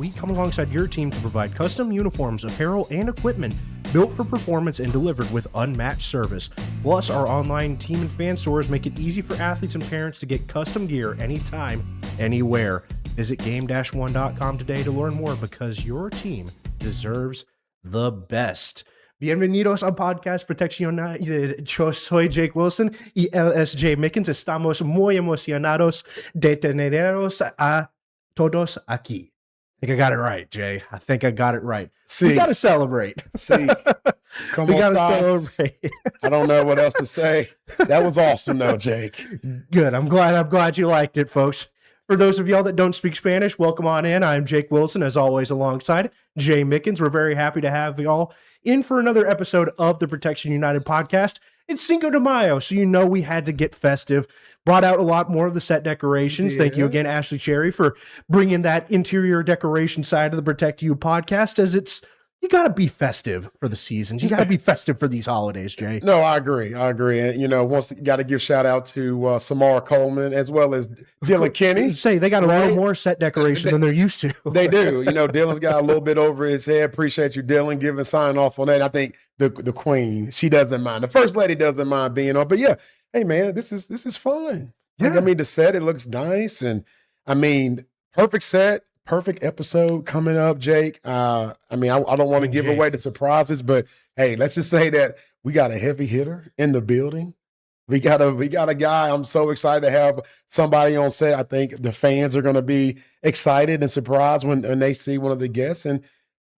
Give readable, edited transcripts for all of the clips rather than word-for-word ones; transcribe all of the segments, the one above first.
we come alongside your team to provide custom uniforms, apparel, and equipment built for performance and delivered with unmatched service. Plus, our online team and fan stores make it easy for athletes and parents to get custom gear anytime, anywhere. Visit game-1.com today to learn more because your team deserves the best. Bienvenidos al podcast Protección United. Yo soy Jake Wilson y él es Jay Mickens. Estamos muy emocionados de teneros a todos aquí. I think I got it right, Jay. I think I got it right. We got to celebrate. Come we on, celebrate. I don't know what else to say. That was awesome, though, Jake. Good. I'm glad you liked it, folks. For those of y'all that don't speak Spanish, welcome on in. I'm Jake Wilson, as always, alongside Jay Mickens. We're very happy to have y'all in for another episode of the Protection United podcast. It's Cinco de Mayo, so you know we had to get festive. Brought out a lot more of the set decorations. Yeah. Thank you again, Ashley Cherry, for bringing that interior decoration side of the Protect You podcast, as you got to be festive for the seasons. You got to be festive for these holidays, Jay. No, I agree. And, once got to give shout out to Samara Coleman as well as Dylan Kenny. Say they got a little more set decoration than they're used to. They do. Dylan's got a little bit over his head. Appreciate you, Dylan, giving sign off on that. I think the queen, she doesn't mind. The first lady doesn't mind being on. But yeah, hey man, this is fun. Yeah. The set, it looks nice, and perfect set. Perfect episode coming up, Jake. I don't want to give away the surprises, but hey, let's just say that we got a heavy hitter in the building. We got a guy. I'm so excited to have somebody on set. I think the fans are going to be excited and surprised when they see one of the guests. And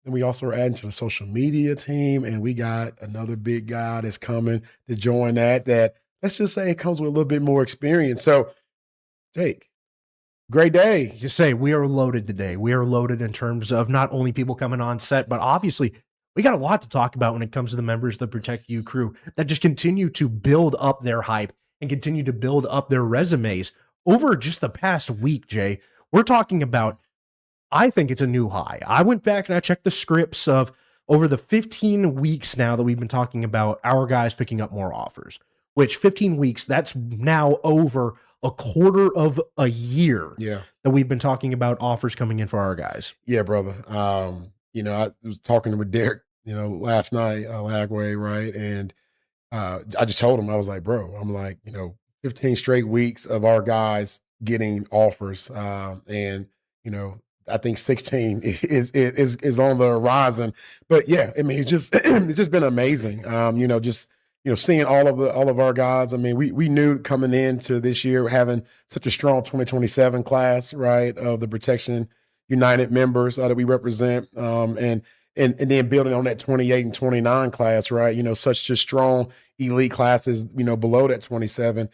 we also are adding to the social media team, and we got another big guy that's coming to join that let's just say it comes with a little bit more experience. So, Jake, great day. Just say we are loaded today. We are loaded in terms of not only people coming on set, but obviously we got a lot to talk about when it comes to the members of the Protect You crew that just continue to build up their hype and continue to build up their resumes over just the past week, Jay. We're talking about, I think it's a new high. I went back and I checked the scripts of over the 15 weeks now that we've been talking about our guys picking up more offers, which 15 weeks, that's now over a quarter of a year that we've been talking about offers coming in for our guys. Yeah, brother. I was talking with Derek, last night, Lagway, right? And I just told him, I was like, bro, 15 straight weeks of our guys getting offers. And I think 16 is on the horizon. But yeah, it's just been amazing. Seeing all of our guys. We knew coming into this year having such a strong 2027 class, right, of the Protection United members that we represent, and then building on that 28 and 29 class, right? Such just strong elite classes, below that 27.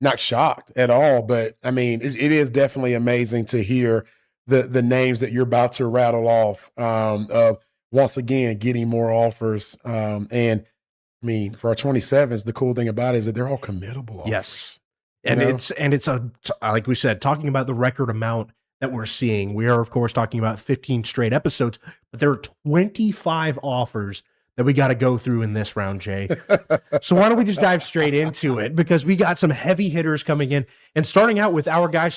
Not shocked at all, but it is definitely amazing to hear the names that you're about to rattle off, of once again getting more offers, and for our 27s, the cool thing about it is that they're all committable offers. Yes. And it's like we said, talking about the record amount that we're seeing, we are of course talking about 15 straight episodes, but there are 25 offers that we got to go through in this round, Jay. So why don't we just dive straight into it, because we got some heavy hitters coming in, and starting out with our guy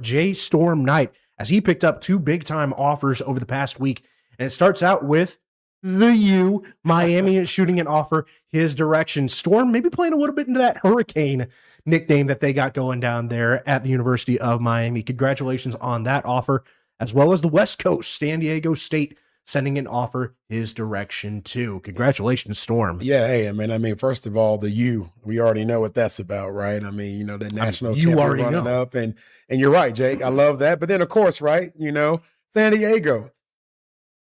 Jay Storm Knight, as he picked up 2 big time offers over the past week. And it starts out with Miami is shooting an offer his direction. Storm maybe playing a little bit into that hurricane nickname that they got going down there at the University of Miami. Congratulations on that offer, as well as the West Coast, San Diego State, sending an offer his direction too. Congratulations, Storm. Yeah, hey, first of all, we already know what that's about, right? The national you already running know. Up, and you're right, Jake. I love that. But then, of course, right, San Diego.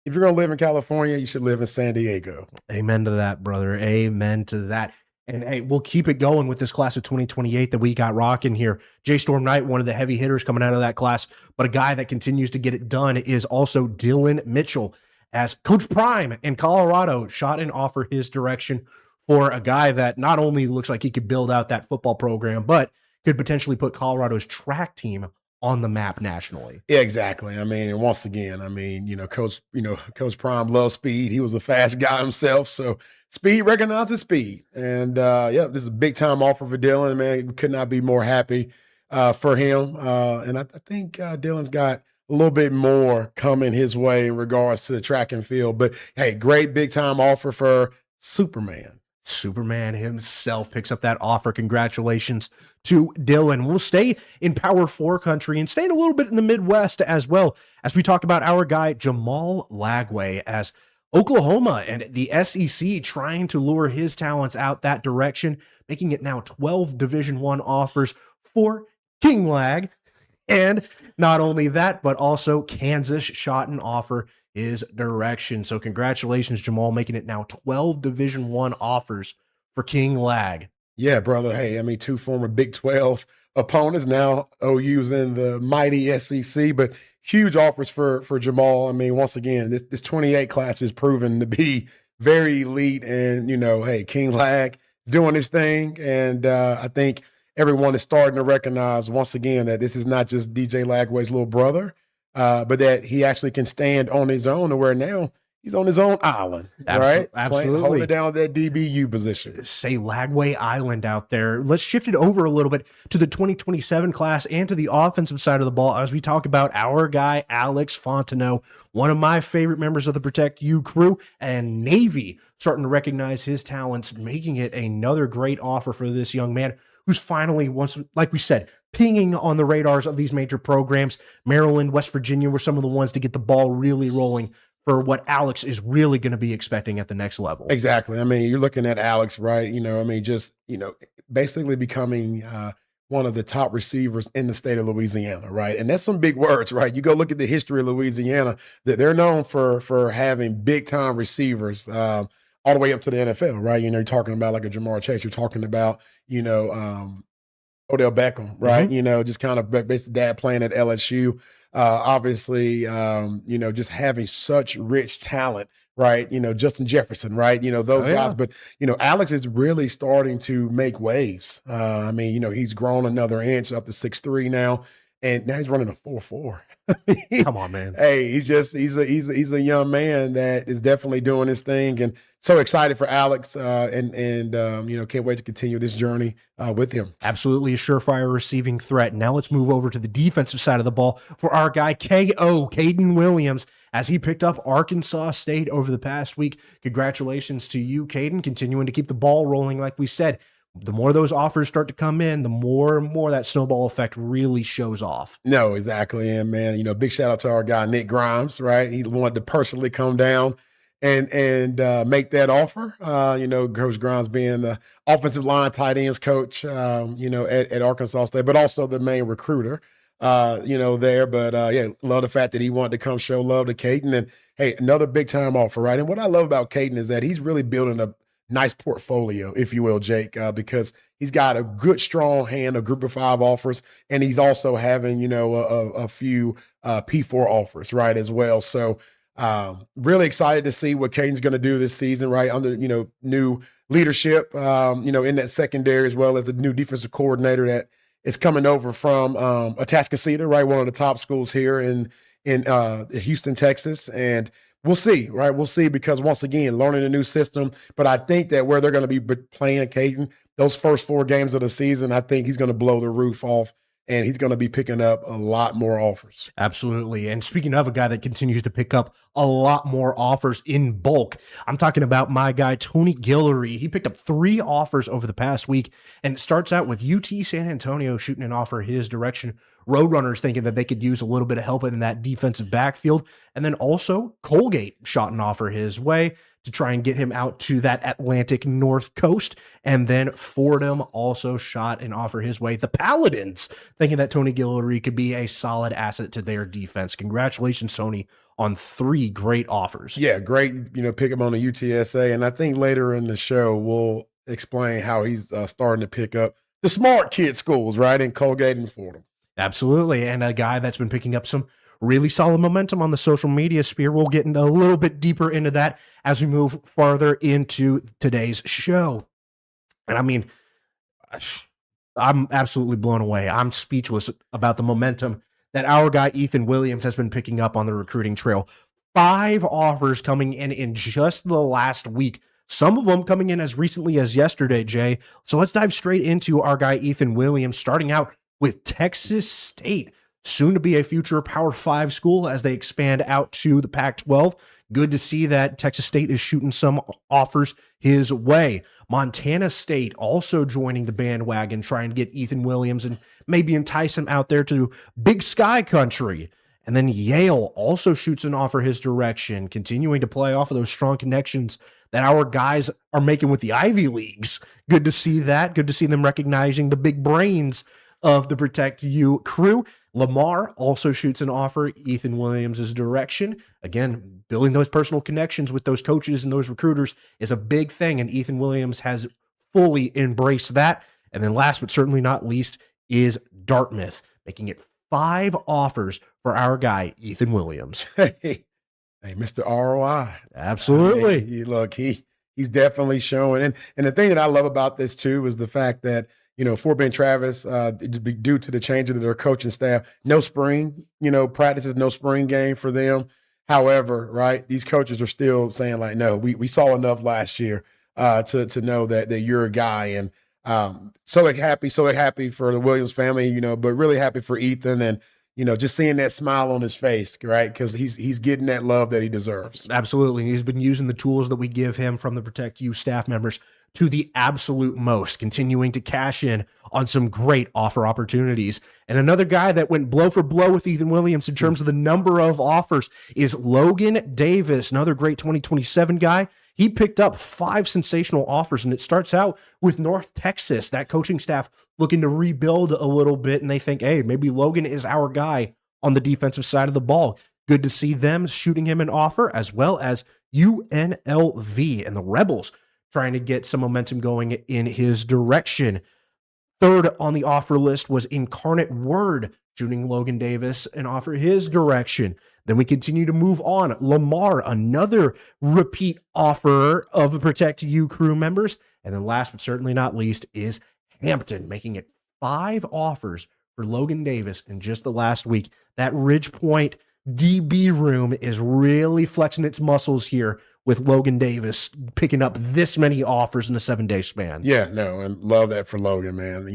If you're going to live in California, you should live in San Diego. Amen to that, brother. Amen to that. And hey, we'll keep it going with this class of 2028 that we got rocking here. Jay Storm Knight, one of the heavy hitters coming out of that class, but a guy that continues to get it done is also Dylan Mitchell, as Coach Prime in Colorado shot an offer his direction for a guy that not only looks like he could build out that football program, but could potentially put Colorado's track team on the map nationally. Yeah, exactly. And once again, Coach Prime loves speed. He was a fast guy himself, so speed recognizes speed. And this is a big time offer for Dylan. Man, we could not be more happy for him. And I think Dylan's got a a little bit more coming his way in regards to the track and field. But hey, great big time offer for Superman. Superman himself picks up that offer. Congratulations to Dylan. We'll stay in Power 4 country and stay a little bit in the Midwest as well as we talk about our guy Jamal Lagway, as Oklahoma and the SEC trying to lure his talents out that direction, making it now 12 Division I offers for King Lag. And not only that, but also Kansas shot an offer his direction. So congratulations, Jamal, making it now 12 Division I offers for King Lag. Yeah, brother. Hey, I mean, 2 former Big 12 opponents, now OU's in the mighty SEC, but huge offers for Jamal. I mean, once again, this 28 class is proven to be very elite, and, you know, hey, King Lag is doing his thing, and I think everyone is starting to recognize once again that this is not just DJ Lagway's little brother, but that he actually can stand on his own, to where now he's on his own island, right? Absolutely. Holding down that DBU position. Say Lagway Island out there. Let's shift it over a little bit to the 2027 class and to the offensive side of the ball as we talk about our guy, Alex Fontenot, one of my favorite members of the Protect You crew, and Navy starting to recognize his talents, making it another great offer for this young man who's finally, once, like we said, pinging on the radars of these major programs. Maryland, West Virginia were some of the ones to get the ball really rolling for what Alex is really going to be expecting at the next level. Exactly. I mean, you're looking at Alex, right? You know, I mean, just, you know, basically becoming one of the top receivers in the state of Louisiana, right? And that's some big words, right? You go look at the history of Louisiana, that they're known for having big time receivers all the way up to the NFL, right? You know, you're talking about like a Jamar Chase, you're talking about, you know, Odell Beckham, right? Mm-hmm. You know, just kind of basically dad playing at LSU. Obviously, you know, just having such rich talent, right? You know, Justin Jefferson, right? You know, those guys. But, you know, Alex is really starting to make waves. I mean, you know, he's grown another inch up to 6'3" now, and now he's running a 4.4. Come on, man. Hey, he's a young man that is definitely doing his thing, and so excited for Alex, and you know, can't wait to continue this journey with him. Absolutely a surefire receiving threat. Now let's move over to the defensive side of the ball for our guy KO, Caden Williams, as he picked up Arkansas State over the past week. Congratulations to you, Caden, continuing to keep the ball rolling. Like we said, the more those offers start to come in, the more and more that snowball effect really shows off. No, exactly. And man, you know, big shout out to our guy, Nick Grimes, right? He wanted to personally come down and make that offer. You know, Coach Grimes being the offensive line tight ends coach, you know, at Arkansas State, but also the main recruiter, you know, there. But yeah, love the fact that he wanted to come show love to Caden. And hey, another big time offer, right? And what I love about Caden is that he's really building a nice portfolio, if you will, Jake, because he's got a good, strong hand, a group of 5 offers, and he's also having, you know, a few P4 offers, right, as well. So really excited to see what Caden's going to do this season, right, under, you know, new leadership, you know, in that secondary, as well as the new defensive coordinator that is coming over from Atascocita, right, one of the top schools here in Houston, Texas. And we'll see, right? We'll see, because once again, learning a new system. But I think that where they're going to be playing Caden, those first 4 games of the season, I think he's going to blow the roof off, and he's going to be picking up a lot more offers. Absolutely. And speaking of a guy that continues to pick up a lot more offers in bulk, I'm talking about my guy, Tony Guillory. He picked up 3 offers over the past week, and it starts out with UT San Antonio shooting an offer his direction. Roadrunners thinking that they could use a little bit of help in that defensive backfield. And then also Colgate shot an offer his way to try and get him out to that Atlantic North Coast. And then Fordham also shot an offer his way. The Paladins thinking that Tony Guillory could be a solid asset to their defense. Congratulations, Tony, on 3 great offers. Yeah, great, you know, pick him on the UTSA. And I think later in the show, we'll explain how he's starting to pick up the smart kid schools, right, in Colgate and Fordham. Absolutely. And a guy that's been picking up some really solid momentum on the social media sphere. We'll get a little bit deeper into that as we move farther into today's show. And I mean, I'm absolutely blown away. I'm speechless about the momentum that our guy Ethan Williams has been picking up on the recruiting trail. 5 offers coming in just the last week. Some of them coming in as recently as yesterday, Jay. So let's dive straight into our guy Ethan Williams, starting out with Texas State. soon to be a future Power 5 school as they expand out to the Pac-12. Good to see that Texas State is shooting some offers his way. Montana State also joining the bandwagon, trying to get Ethan Williams and maybe entice him out there to Big Sky Country. And then Yale also shoots an offer his direction, continuing to play off of those strong connections that our guys are making with the Ivy Leagues. Good to see that. Good to see them recognizing the big brains of the Protect You crew. Lamar also shoots an offer Ethan Williams' direction. Again, building those personal connections with those coaches and those recruiters is a big thing, and Ethan Williams has fully embraced that. And then last but certainly not least is Dartmouth, making it 5 offers for our guy, Ethan Williams. Hey, Mr. ROI. Absolutely. I mean, look, he's definitely showing. And the thing that I love about this too is the fact that, Fort Bend Travis, due to the change of their coaching staff, no spring, practices, no spring game for them. However, right, these coaches are still saying like, no, we saw enough last year to know that you're a guy. And so happy for the Williams family, but really happy for Ethan and, just seeing that smile on his face, right? Because he's getting that love that he deserves. Absolutely. He's been using the tools that we give him from the Protect You staff members to the absolute most, continuing to cash in on some great offer opportunities. And another guy that went blow for blow with Ethan Williams in terms of the number of offers is Logan Davis, another great 2027 guy. He picked up 5 sensational offers, and it starts out with North Texas, that coaching staff looking to rebuild a little bit, and they think, hey, maybe Logan is our guy on the defensive side of the ball. Good to see them shooting him an offer, as well as UNLV and the Rebels trying to get some momentum going in his direction. Third on the offer list was Incarnate Word, shooting Logan Davis an offer his direction. Then we continue to move on. Lamar, another repeat offer of the Protect You crew members. And then last but certainly not least is Hampton, making it 5 offers for Logan Davis in just the last week. That Ridgepoint DB room is really flexing its muscles here with Logan Davis picking up this many offers in a 7-day span. Yeah, no, and love that for Logan, man.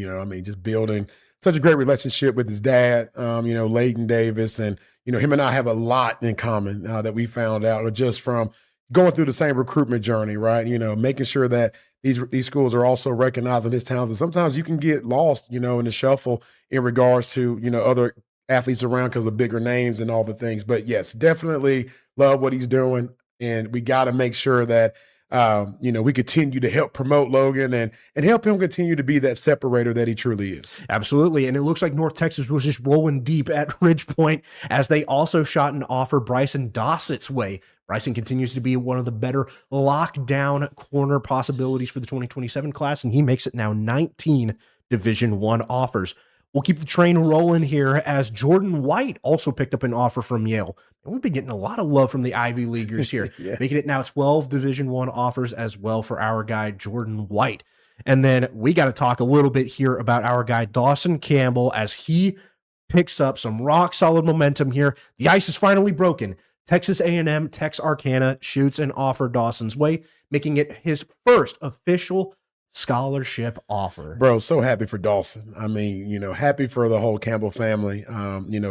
Just building such a great relationship with his dad, Layden Davis, and, him and I have a lot in common that we found out just from going through the same recruitment journey, right? Making sure that these schools are also recognizing his talents. And sometimes you can get lost, in the shuffle in regards to, other athletes around because of bigger names and all the things. But yes, definitely love what he's doing. And we got to make sure that, we continue to help promote Logan and help him continue to be that separator that he truly is. Absolutely. And it looks like North Texas was just rolling deep at Ridgepoint as they also shot an offer Bryson Dossett's way. Bryson continues to be one of the better lockdown corner possibilities for the 2027 class, and he makes it now 19 Division I offers. We'll keep the train rolling here as Jordan White also picked up an offer from Yale. And we've been getting a lot of love from the Ivy Leaguers here, making it now 12 Division I offers as well for our guy, Jordan White. And then we got to talk a little bit here about our guy, Dawson Campbell, as he picks up some rock solid momentum here. The ice is finally broken. Texas A&M Texarkana shoots an offer Dawson's way, making it his first official scholarship offer. Bro, so happy for Dawson. I mean, happy for the whole Campbell family.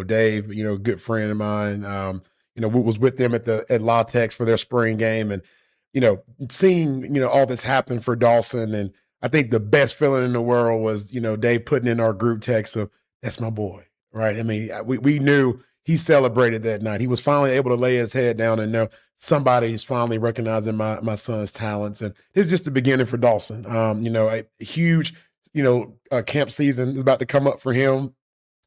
Dave, good friend of mine, was with them at La Tex for their spring game, and seeing all this happen for Dawson. And I think the best feeling in the world was Dave putting in our group text of, that's my boy, right? I mean, we knew he celebrated that night. He was finally able to lay his head down and know somebody is finally recognizing my son's talents. And it's just the beginning for Dawson. A huge, camp season is about to come up for him.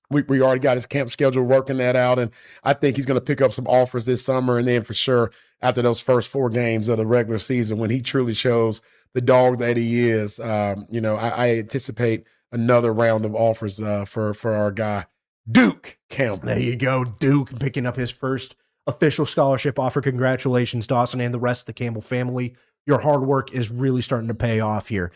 We already got his camp schedule, working that out. And I think he's going to pick up some offers this summer. And then for sure, after those first 4 games of the regular season, when he truly shows the dog that he is, I anticipate another round of offers for our guy, Duke Campbell. There you go. Duke picking up his first official scholarship offer. Congratulations, Dawson, and the rest of the Campbell family. Your hard work is really starting to pay off here.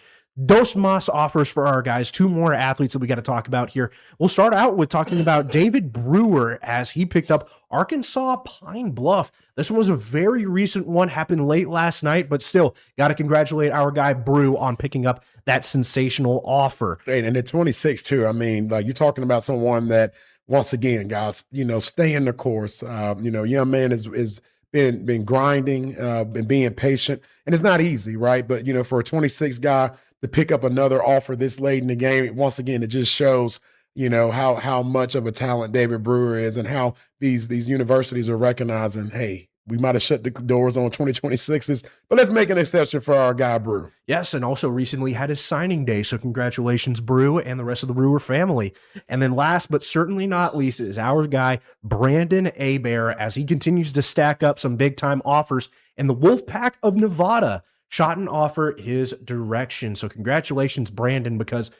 Dos Mas offers for our guys. 2 more athletes that we got to talk about here. We'll start out with talking about David Brewer as he picked up Arkansas Pine Bluff. This one was a very recent one, happened late last night, but still got to congratulate our guy Brew on picking up that sensational offer. And at 26 too. I mean, like, you're talking about someone that once again, guys, stay in the course. Young man is been grinding, been being patient, and it's not easy, right? But for a 26 guy to pick up another offer this late in the game, once again, it just shows how much of a talent David Brewer is, and how these universities are recognizing, hey, we might have shut the doors on 2026s, but let's make an exception for our guy Brew. Yes, and also recently had his signing day, so congratulations, Brew, and the rest of the Brewer family. And then last but certainly not least is our guy, Brandon Abear, as he continues to stack up some big-time offers, and the Wolfpack of Nevada shot an offer his direction. So congratulations, Brandon, because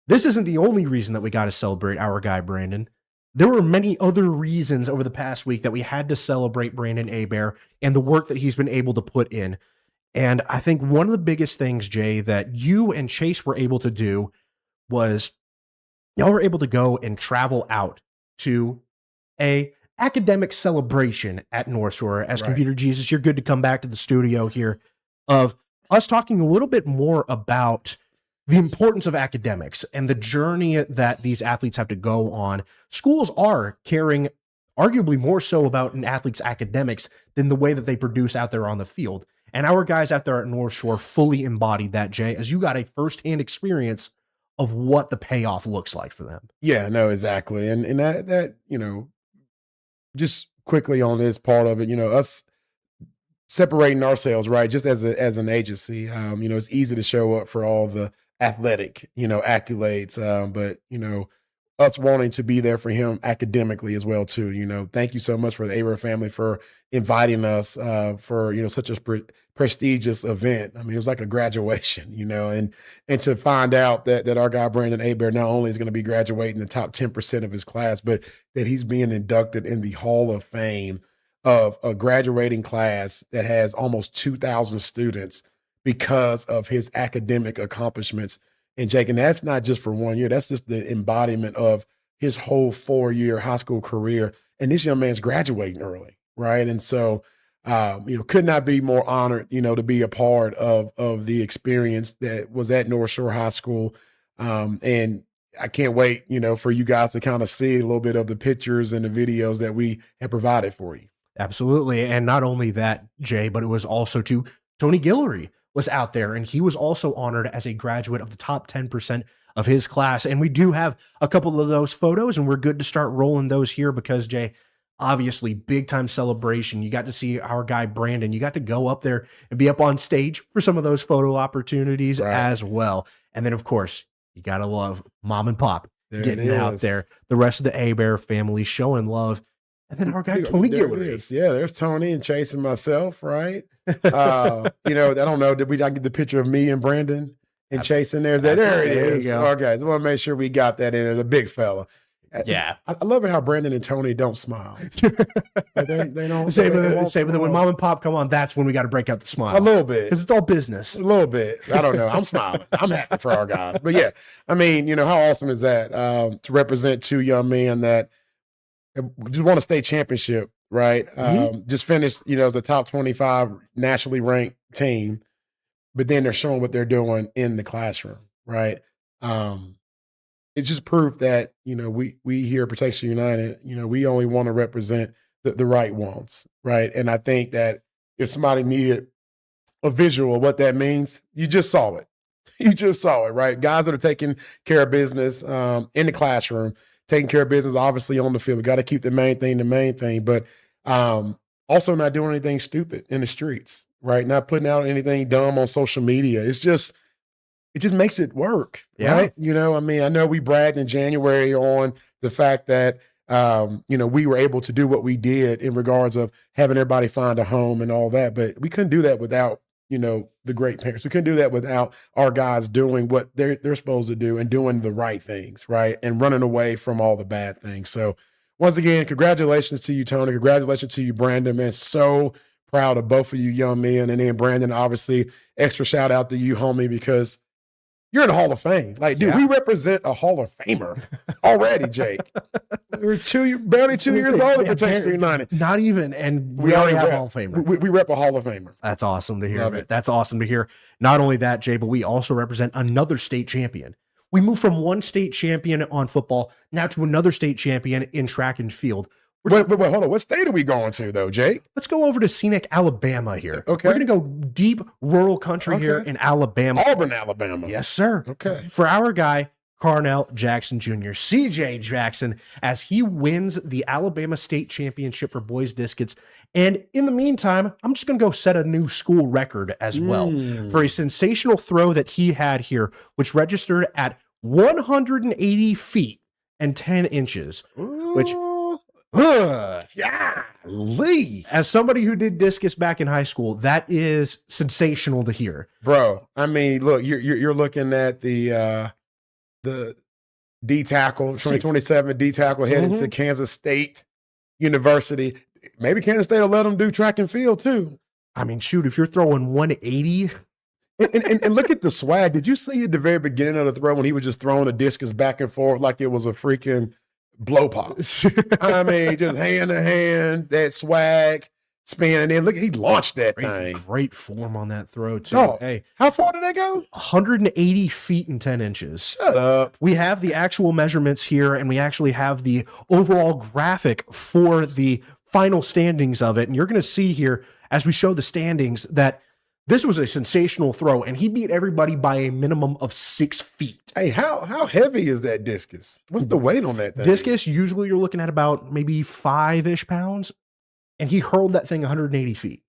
this isn't the only reason that we got to celebrate our guy, Brandon. There were many other reasons over the past week that we had to celebrate Brandon Abear and the work that he's been able to put in. And I think one of the biggest things, Jay, that you and Chase were able to do was y'all were able to go and travel out to a academic celebration at North Shore. As Right. Computer Jesus, you're good to come back to the studio here of us talking a little bit more about the importance of academics and the journey that these athletes have to go on. Schools are caring arguably more so about an athlete's academics than the way that they produce out there on the field. And our guys out there at North Shore fully embodied that, Jay, as you got a firsthand experience of what the payoff looks like for them. Yeah, no, exactly. And that just quickly on this part of it, us separating ourselves, right, just as an agency, it's easy to show up for all the athletic, accolades, but us wanting to be there for him academically as well too. Thank you so much for the Abear family for inviting us for such a prestigious event. I mean, it was like a graduation, and to find out that our guy Brandon Abear not only is going to be graduating the top 10% of his class, but that he's being inducted in the Hall of Fame of a graduating class that has almost 2,000 students because of his academic accomplishments. And Jake, and that's not just for 1 year, that's just the embodiment of his whole 4-year high school career. And this young man's graduating early, right? And so, could not be more honored, to be a part of the experience that was at North Shore High School. And I can't wait, for you guys to kind of see a little bit of the pictures and the videos that we have provided for you. Absolutely. And not only that, Jay, but it was also to Tony Guillory was out there, and he was also honored as a graduate of the top 10% of his class. And we do have a couple of those photos, and we're good to start rolling those here because, Jay, obviously big time celebration. You got to see our guy Brandon. You got to go up there and be up on stage for some of those photo opportunities as well. And then, of course, you got to love Mom and Pop getting out there. The rest of the Abear family showing love. And then our guy Tony Guillory. Yeah, there's Tony and Chase and myself, right? I don't know. Did I get the picture of me and Brandon and Chase in there? There it is. Okay, so I want to make sure we got that in there. The big fella. Yeah, I love it how Brandon and Tony don't smile. they don't. Same with when Mom and Pop come on. That's when we got to break out the smile a little bit because it's all business. A little bit. I don't know. I'm smiling. I'm happy for our guys. But yeah, I mean, how awesome is that to represent two young men that just won a state championship, right? Just finished, as a top 25 nationally ranked team, but then they're showing what they're doing in the classroom, right? It's just proof that, we here at Protection United, we only want to represent the right ones, right? And I think that if somebody needed a visual of what that means, you just saw it. You just saw it, right? Guys that are taking care of business in the classroom, taking care of business, obviously, on the field. We got to keep the main thing, but also not doing anything stupid in the streets, right? Not putting out anything dumb on social media. It just makes it work, right? I mean, I know we bragged in January on the fact that, we were able to do what we did in regards of having everybody find a home and all that, but we couldn't do that without, the great parents. We couldn't do that without our guys doing what they're supposed to do and doing the right things, right? And running away from all the bad things. So once again, congratulations to you, Tony. Congratulations to you, Brandon, man. So proud of both of you young men. And then Brandon, obviously, extra shout out to you, homie, because you're in the Hall of Fame. Like, dude, we represent a Hall of Famer already, Jake. We're barely 2 years old at Protection United. Not even, and we already have a Hall of Famer. We rep a Hall of Famer. That's awesome to hear. Love it. That's awesome to hear. Not only that, Jay, but we also represent another state champion. We move from one state champion on football now to another state champion in track and field. Wait, hold on. What state are we going to, though, Jake? Let's go over to scenic Alabama here. Okay. We're going to go deep rural country here in Alabama. Auburn, Alabama. Yes, sir. Okay. For our guy, Carnell Jackson Jr., CJ Jackson, as he wins the Alabama State Championship for boys discus. And in the meantime, I'm just going to go set a new school record as well for a sensational throw that he had here, which registered at 180 feet and 10 inches, which... Lee. As somebody who did discus back in high school, that is sensational to hear, bro. I mean, look, you're looking at the D tackle 2027 D tackle heading to Kansas State University. Maybe Kansas State will let them do track and field too. I mean, shoot, if you're throwing 180. And look at the swag. Did you see at the very beginning of the throw when he was just throwing the discus back and forth like it was a freaking blow pop? I mean, just hand to hand, that swag, spinning in. Look, he launched that thing. Great form on that throw, too. Oh, hey, how far did that go? 180 feet and 10 inches. Shut up. We have the actual measurements here, and we actually have the overall graphic for the final standings of it. And you're going to see here, as we show the standings, that this was a sensational throw, and he beat everybody by a minimum of 6 feet. Hey, how heavy is that discus? What's the weight on that thing? Discus, usually you're looking at about maybe 5-ish pounds, and he hurled that thing 180 feet.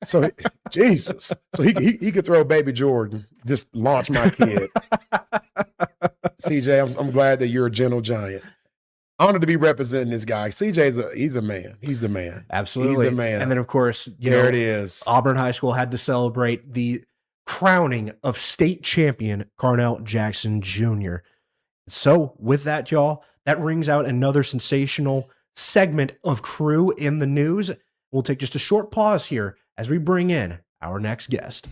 So, Jesus. So he could throw Baby Jordan, just launch my kid. CJ, I'm glad that you're a gentle giant. Honored to be representing this guy. He's a man. He's the man. Absolutely. He's the man. And then, of course, it is. Auburn High School had to celebrate the crowning of state champion Carnell Jackson Jr. So with that, y'all, that rings out another sensational segment of Crew in the News. We'll take just a short pause here as we bring in our next guest.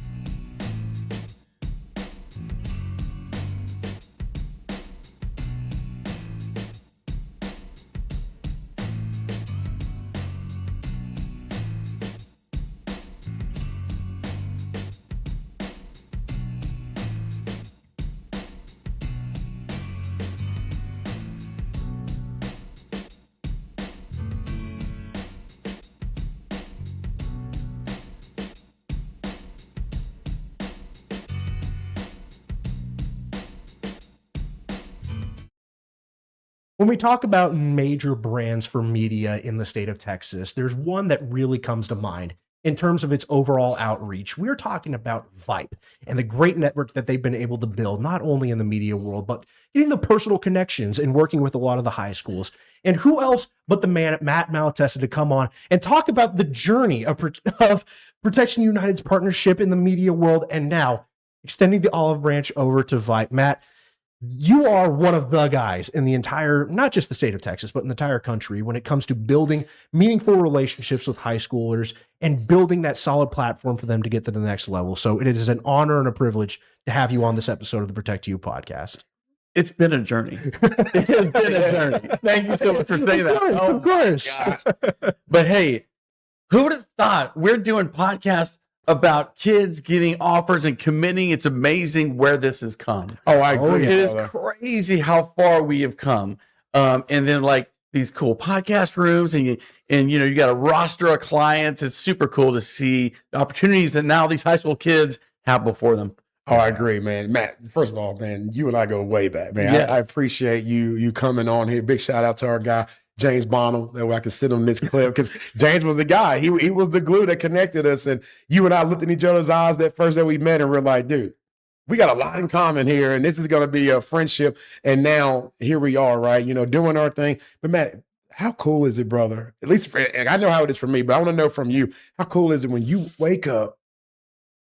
When we talk about major brands for media in the state of Texas, there's one that really comes to mind in terms of its overall outreach. We're talking about Vype and the great network that they've been able to build, not only in the media world, but getting the personal connections and working with a lot of the high schools. And who else but the man, Matt Malatesta, to come on and talk about the journey of Protection United's partnership in the media world, and now extending the olive branch over to Vype. Matt, you are one of the guys in the entire, not just the state of Texas, but in the entire country when it comes to building meaningful relationships with high schoolers and building that solid platform for them to get to the next level. So it is an honor and a privilege to have you on this episode of the Protect You podcast. It's been a journey. It has been a journey. Thank you so much for saying that. Of course. But hey, who would have thought we're doing podcasts about kids getting offers and committing? It's amazing where this has come. Oh, I agree. It is crazy how far we have come. And then like these cool podcast rooms and you got a roster of clients. It's super cool to see the opportunities that now these high school kids have before them. Oh, I agree, man. Matt, first of all, man, you and I go way back, man. Yes. I appreciate you coming on here. Big shout out to our guy, James Bonnell, that way I can sit on this clip, because James was the guy. He was the glue that connected us. And you and I looked in each other's eyes that first day we met, and we're like, dude, we got a lot in common here, and this is going to be a friendship. And now here we are, right? Doing our thing. But Matt, how cool is it, brother? At least I know how it is for me, but I want to know from you, how cool is it when you wake up,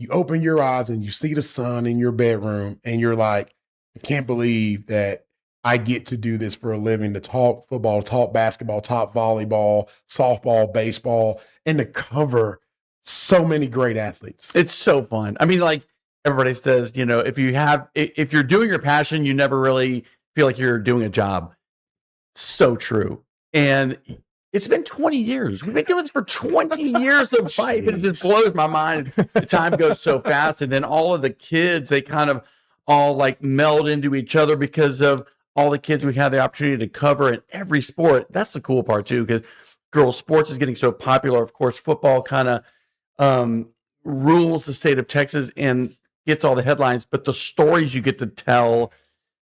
you open your eyes and you see the sun in your bedroom, and you're like, I can't believe that I get to do this for a living, to talk football, talk basketball, talk volleyball, softball, baseball, and to cover so many great athletes. It's so fun. I mean, like everybody says, if you're doing your passion, you never really feel like you're doing a job. So true. And it's been 20 years. We've been doing this for 20 years of Vype. It just blows my mind. The time goes so fast. And then all of the kids, they kind of all like meld into each other because of all the kids we have the opportunity to cover in every sport. That's the cool part too, because girls sports is getting so popular. Of course, football kind of rules the state of Texas and gets all the headlines, but the stories you get to tell,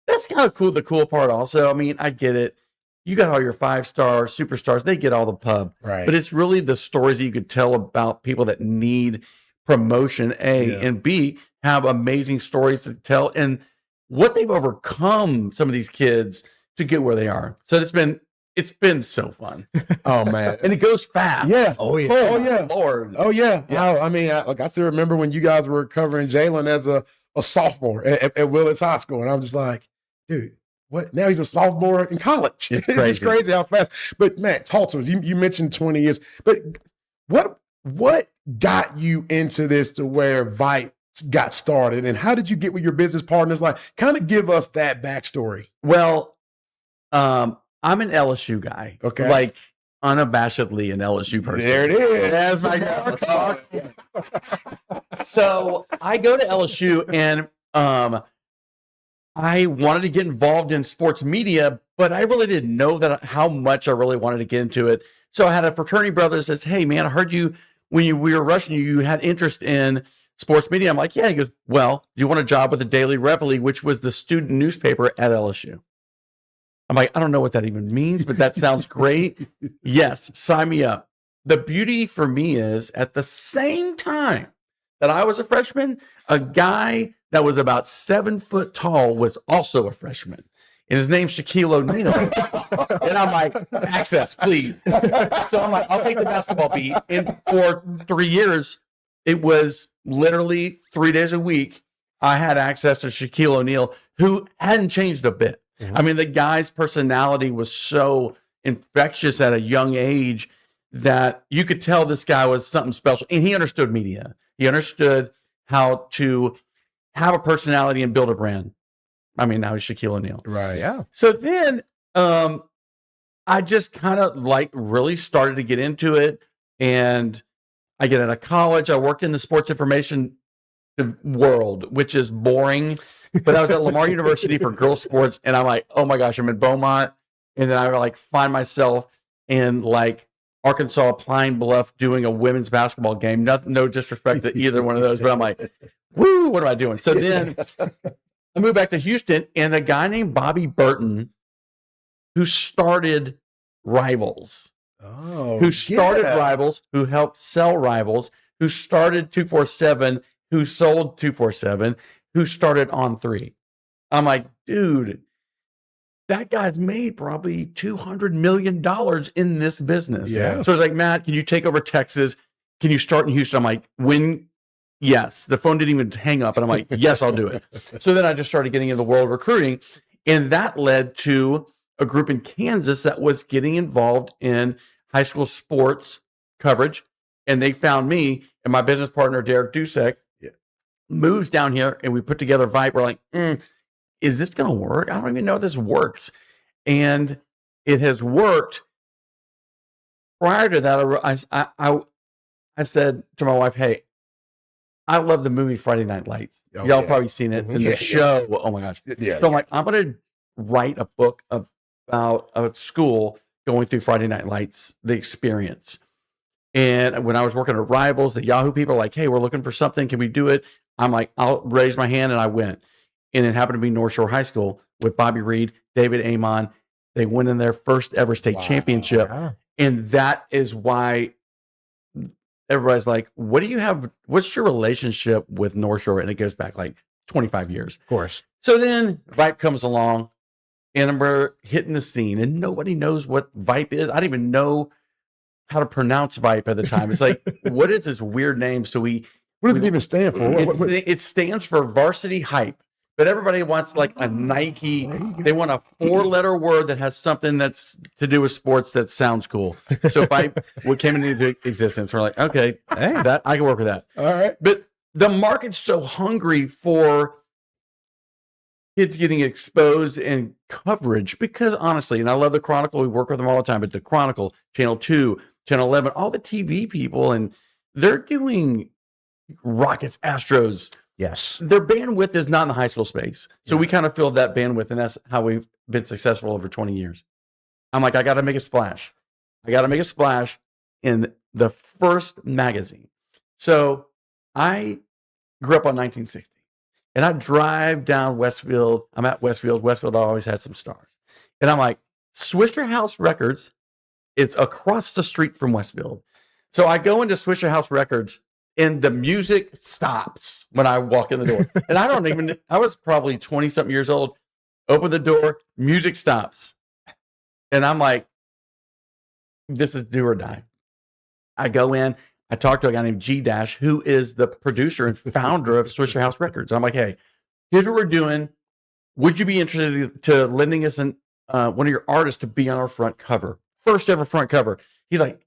that's kind of cool. The cool part also, I mean, I get it. You got all your 5-star superstars, they get all the pub. Right. But it's really the stories that you could tell about people that need promotion, A, and B, have amazing stories to tell and what they've overcome, some of these kids, to get where they are. So it's been so fun. Oh man. And it goes fast. Yeah. Oh yeah. Oh yeah. Lord. Oh yeah. I mean, I still remember when you guys were covering Jalen as a sophomore at Willis High School, and I'm just like, dude, what? Now he's a sophomore in college. It's crazy. It's crazy how fast. But man, talk to us. You mentioned 20 years, but what got you into this to where Vype got started, and how did you get with your business partners? Like, kind of give us that backstory. Well, I'm an LSU guy. Okay. Like unabashedly an LSU person. There it is. Yes, I go. Let's talk. So I go to LSU and I wanted to get involved in sports media, but I really didn't know how much I really wanted to get into it. So I had a fraternity brother that says, "Hey man, I heard you when we were rushing you had interest in sports media." I'm like, "Yeah." He goes, "Well, do you want a job with the Daily Reveille, which was the student newspaper at LSU?" I'm like, "I don't know what that even means, but that sounds great." Yes, sign me up. The beauty for me is at the same time that I was a freshman, a guy that was about 7 foot tall was also a freshman. And his name's Shaquille O'Neal. And I'm like, "Access, please." So I'm like, "I'll take the basketball beat." And for 3 years, it was literally 3 days a week. I had access to Shaquille O'Neal, who hadn't changed a bit. I mean, the guy's personality was so infectious at a young age that you could tell this guy was something special. And he understood media. He understood how to have a personality and build a brand. I mean, now he's Shaquille O'Neal. Right. Yeah. So then I just kind of like really started to get into it. And I get out of college. I worked in the sports information world, which is boring. But I was at Lamar University for girls sports. And I'm like, oh my gosh, I'm in Beaumont. And then I like find myself in like Arkansas, Pine Bluff doing a women's basketball game. No disrespect to either one of those, but I'm like, woo, what am I doing? So then I moved back to Houston, and a guy named Bobby Burton, who started Rivals, who helped sell Rivals, who started 247, who sold 247, who started On 3. I'm like, dude, that guy's made probably $200 million in this business. Yeah. So it's like, "Matt, can you take over Texas? Can you start in Houston?" I'm like, "When?" Yes. The phone didn't even hang up. And I'm like, "Yes, I'll do it." So then I just started getting into the world of recruiting. And that led to a group in Kansas that was getting involved in high school sports coverage. And they found me, and my business partner, Derek Dusek, moves down here, and we put together Vype. We're like, is this going to work? I don't even know if this works. And it has worked. Prior to that, I said to my wife, "Hey, I love the movie Friday Night Lights. Y'all probably seen it. And the show, oh my gosh." So I'm like, I'm going to write a book about a school going through Friday Night Lights, the experience. And when I was working at Rivals, the Yahoo people are like, "Hey, we're looking for something. Can we do it?" I'm like, I'll raise my hand, and I went. And it happened to be North Shore High School with Bobby Reed, David Amon. They won in their first ever state championship. Wow. And that is why everybody's like, "What do you have? What's your relationship with North Shore?" And it goes back like 25 years. Of course. So then Vype comes along, and we're hitting the scene, and nobody knows what Vype is. I didn't even know how to pronounce Vype at the time. It's like, what is this weird name? So what does it even stand for? It stands for Varsity Hype. But everybody wants like a Nike. They want a 4-letter word that has something that's to do with sports that sounds cool. So what came into existence, we're like, okay, that I can work with that. All right. But the market's so hungry for kids getting exposed and coverage because honestly, and I love the Chronicle. We work with them all the time, but the Chronicle, Channel 2, Channel 11, all the TV people, and they're doing Rockets, Astros. Yes. Their bandwidth is not in the high school space. So we kind of filled that bandwidth, and that's how we've been successful over 20 years. I'm like, I got to make a splash. I got to make a splash in the first magazine. So I grew up on 1960, and I drive down Westfield. I'm at Westfield. Westfield always had some stars. And I'm like, Swisher House Records, it's across the street from Westfield. So I go into Swisher House Records, and the music stops when I walk in the door. And I was probably 20-something years old. Open the door, music stops. And I'm like, this is do or die. I go in, I talk to a guy named G-Dash, who is the producer and founder of Swisher House Records. I'm like, hey, here's what we're doing. Would you be interested to lending us one of your artists to be on our front cover? First ever front cover. He's like,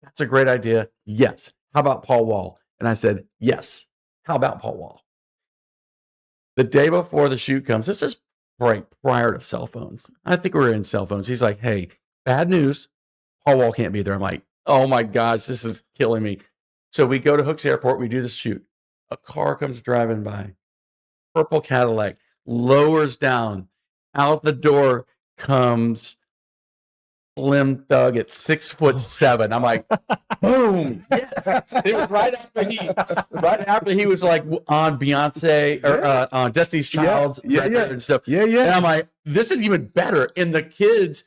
that's a great idea. Yes. How about Paul Wall? And I said, yes. How about Paul Wall? The day before the shoot comes, this is right prior to cell phones. I think we were in cell phones. He's like, hey, bad news. Paul Wall can't be there. I'm like, oh my gosh, this is killing me. So we go to Hooks Airport. We do the shoot. A car comes driving by. Purple Cadillac, lowers down. Out the door comes Slim Thug at 6'7". I'm like, boom, yes. It was right after he was like on Beyonce or on Destiny's Child's record and stuff. Yeah. And I'm like, this is even better. And the kids,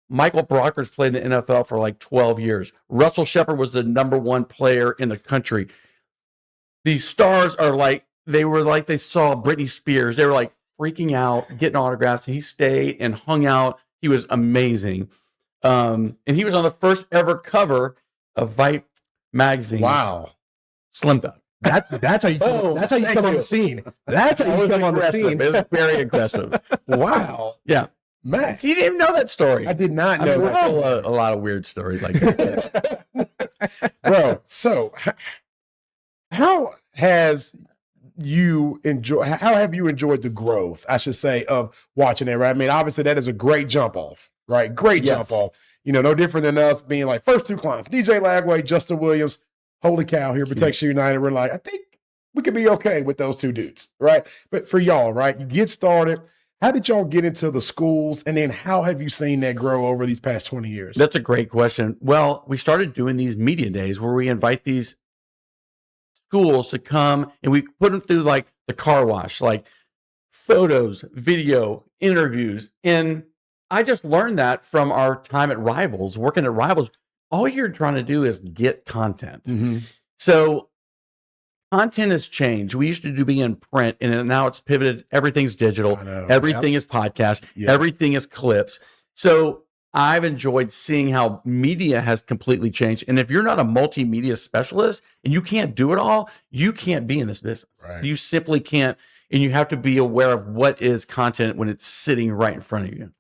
Michael Brockers played in the NFL for like 12 years. Russell Shepard was the #1 player in the country. These stars are like, they saw Britney Spears. They were like freaking out, getting autographs. He stayed and hung out. He was amazing. And he was on the first ever cover of Vype magazine. Wow. Slim Thug. That's how you come, that's how you come on the scene. That's how you come on the scene. It was very aggressive. Wow. Yeah. Man. So you didn't even know that story. I did not know that. A lot of weird stories like that. Bro, so how have you enjoyed the growth, I should say, of watching it, right? I mean, obviously that is a great jump off, right? Great jump off. You know, no different than us being like first two clients, DJ Lagway, Justin Williams. Holy cow, here, Protection United. We're like, I think we could be okay with those two dudes, right? But for y'all, right, you get started. How did y'all get into the schools? And then how have you seen that grow over these past 20 years? That's a great question. Well, we started doing these media days where we invite these schools to come and we put them through like the car wash, like photos, video, interviews. And I just learned that from our time at Rivals, working at Rivals. All you're trying to do is get content. Mm-hmm. So content has changed. We used to be in print, and now it's pivoted. Everything's digital. Everything is podcast. Everything is clips. So I've enjoyed seeing how media has completely changed. And if you're not a multimedia specialist and you can't do it all, you can't be in this business. Right. You simply can't. And you have to be aware of what is content when it's sitting right in front of you.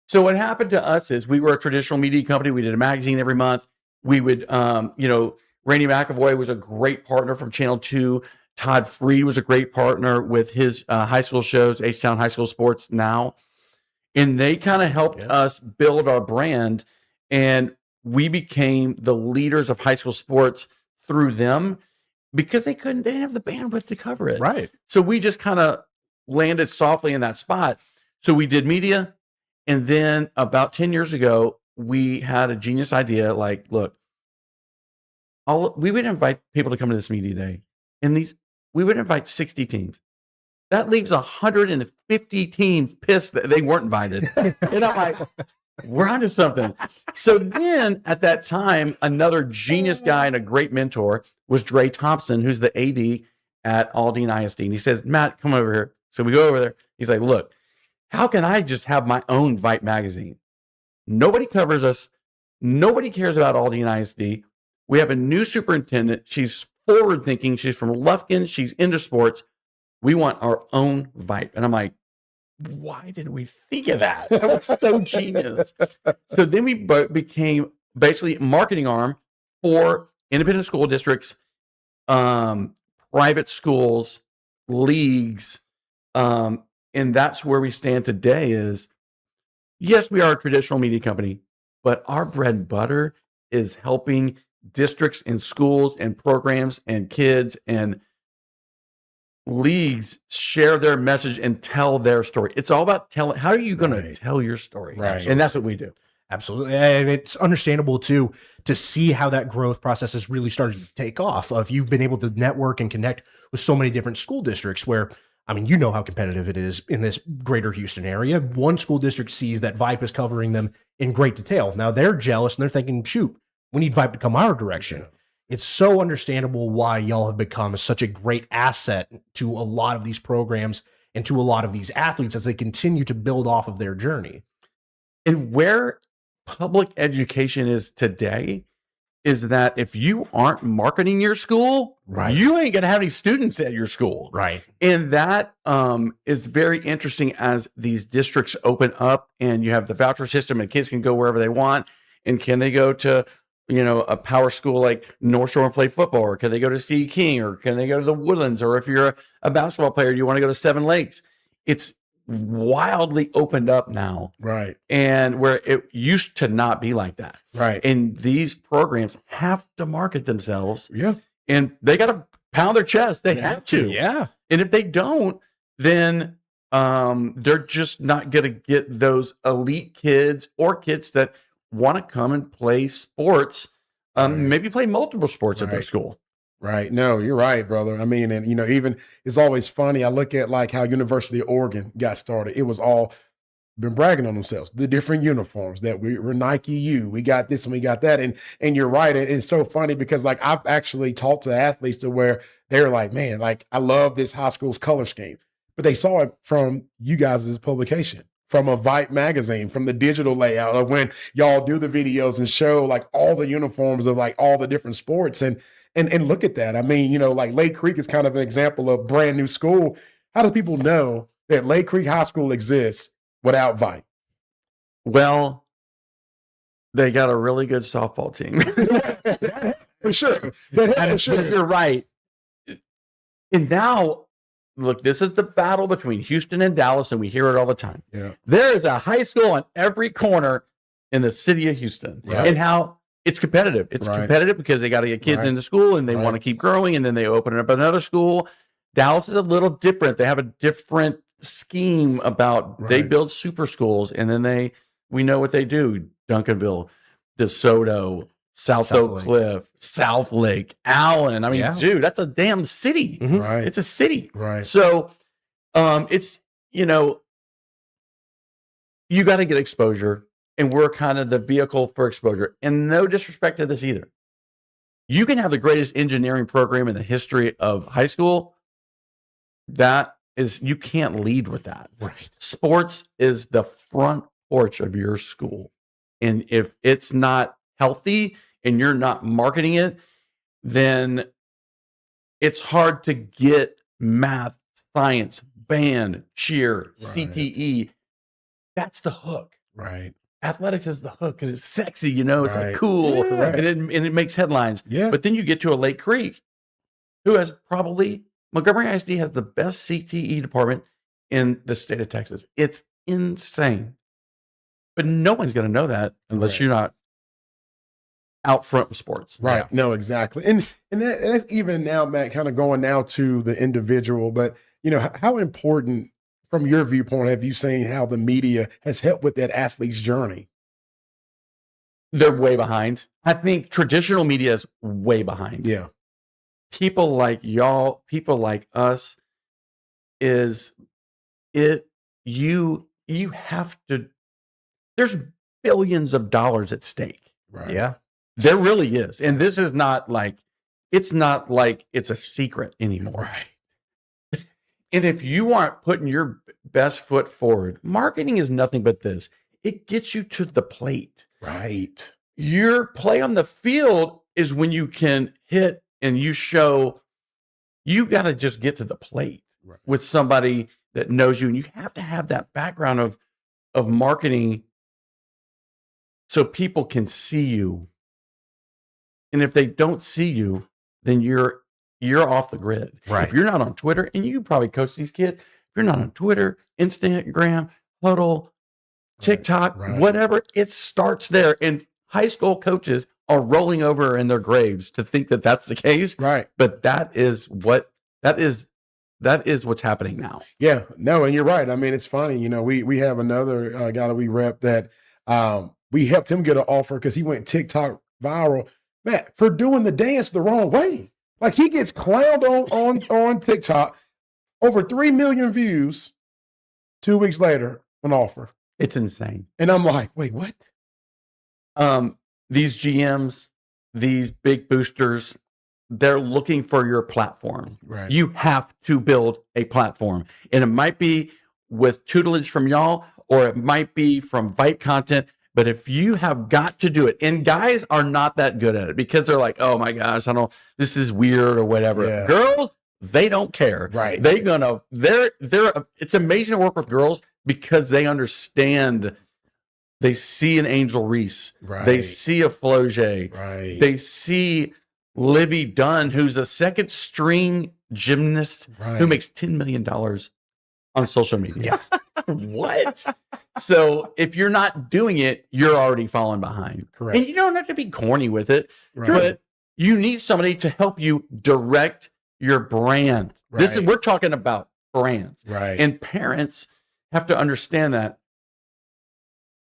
So what happened to us is we were a traditional media company. We did a magazine every month. We would, Randy McAvoy was a great partner from Channel 2. Todd Freed was a great partner with his high school shows, H-Town High School Sports Now. And they kind of helped us build our brand. And we became the leaders of high school sports through them because they didn't have the bandwidth to cover it. Right. So we just kind of landed softly in that spot. So we did media. And then about 10 years ago, we had a genius idea. Like, look, we would invite people to come to this media day, and we would invite 60 teams. That leaves 150 teams pissed that they weren't invited. And I'm like, we're onto something. So then at that time, another genius guy and a great mentor was Dre Thompson, who's the AD at Aldine ISD. And he says, Matt, come over here. So we go over there. He's like, look, how can I just have my own Vype magazine? Nobody covers us. Nobody cares about Aldine ISD. We have a new superintendent. She's forward thinking. She's from Lufkin. She's into sports. We want our own Vype. And I'm like, why didn't we think of that? That was so genius. So then we became basically a marketing arm for independent school districts, private schools, leagues. And that's where we stand today is, yes, we are a traditional media company, but our bread and butter is helping districts and schools and programs and kids and leagues share their message and tell their story. It's all about telling. How are you going to tell your story? Right. And that's what we do. Absolutely. And it's understandable too to see how that growth process has really started to take off. If you've been able to network and connect with so many different school districts where, I mean, you know how competitive it is in this greater Houston area. One school district sees that Vype is covering them in great detail. Now they're jealous and they're thinking, shoot, we need Vype to come our direction. Yeah. It's so understandable why y'all have become such a great asset to a lot of these programs and to a lot of these athletes as they continue to build off of their journey. And where public education is today is that if you aren't marketing your school, you ain't going to have any students at your school. Right. And that is very interesting as these districts open up and you have the voucher system and kids can go wherever they want. And can they go to, a power school like North Shore and play football, or can they go to C. King, or can they go to the Woodlands? Or if you're a basketball player, you want to go to Seven Lakes. It's wildly opened up now. Right. And where it used to not be like that. Right. And these programs have to market themselves. Yeah. And they got to pound their chest. They have to. Yeah. And if they don't, then they're just not going to get those elite kids or kids that want to come and play sports, maybe play multiple sports at their school. Right. No, you're right, brother. I mean, and even it's always funny. I look at like how University of Oregon got started. It was all been bragging on themselves, the different uniforms that we're Nike U, we got this and we got that. And you're right. It's so funny because like I've actually talked to athletes to where they're like, man, like I love this high school's color scheme, but they saw it from you guys' publication, from a Vype magazine, from the digital layout of when y'all do the videos and show like all the uniforms of like all the different sports. And look at that. I mean, like Lake Creek is kind of an example of brand new school. How do people know that Lake Creek High School exists without Vype? Well, they got a really good softball team. For sure. You're right. And now, look, this is the battle between Houston and Dallas, and we hear it all the time. Yeah. There is a high school on every corner in the city of Houston. Right. And how it's competitive. It's competitive because they got to get kids into school and they want to keep growing, and then they open up another school. Dallas is a little different. They have a different scheme about they build super schools, and then we know what they do. Duncanville, DeSoto, South Oak Cliff, South Lake, Allen. I mean, dude, that's a damn city. Mm-hmm. Right. It's a city. Right. So it's, you got to get exposure, and we're kind of the vehicle for exposure. And no disrespect to this either. You can have the greatest engineering program in the history of high school. You can't lead with that. Right. Sports is the front porch of your school. And if it's not healthy and you're not marketing it, then it's hard to get math, science, band, cheer, CTE. That's the hook. Right. Athletics is the hook because it's sexy, it's like cool, Yeah. and it makes headlines. Yeah. But then you get to a Lake Creek, who has probably Montgomery ISD has the best CTE department in the state of Texas. It's insane. But no one's going to know that unless you're not out front with sports. Right. Yeah. No, exactly. And that's even now, Matt, kind of going now to the individual, but how important from your viewpoint have you seen how the media has helped with that athlete's journey? They're way behind. I think traditional media is way behind. Yeah. People like y'all, people like us, you have to, there's billions of dollars at stake. Right. Yeah. There really is. And this is not like it's a secret anymore. Right. And if you aren't putting your best foot forward, marketing is nothing but this. It gets you to the plate. Right. Your play on the field is when you can hit and you show you got to just get to the plate with somebody that knows you. And you have to have that background of marketing so people can see you. And if they don't see you, then you're off the grid. Right. If you're not on Twitter, and you probably coach these kids, if you're not on Twitter, Instagram, Huddle, TikTok, whatever, it starts there. And high school coaches are rolling over in their graves to think that that's the case. Right. But that is what's happening now. Yeah, no, and you're right. I mean, it's funny. You know, we have another guy that we rep that we helped him get an offer because he went TikTok viral, man, for doing the dance the wrong way. Like he gets clowned on TikTok, over 3 million views. 2 weeks later, an offer. It's insane. And I'm like, wait, what? These GMs, these big boosters, they're looking for your platform. Right. You have to build a platform. And it might be with tutelage from y'all, or it might be from Vype content. But if you have got to do it, and guys are not that good at it because they're like, oh my gosh, this is weird or whatever. Yeah. Girls, they don't care. Right. It's amazing to work with girls because they understand. They see an Angel Reese. Right. They see a Floje. Right. They see Livy Dunn, who's a second string gymnast who makes $10 million on social media. What? So if you're not doing it, you're already falling behind. Correct. And you don't have to be corny with it, Right. but you need somebody to help you direct your brand. Right. We're talking about brands. Right. And parents have to understand that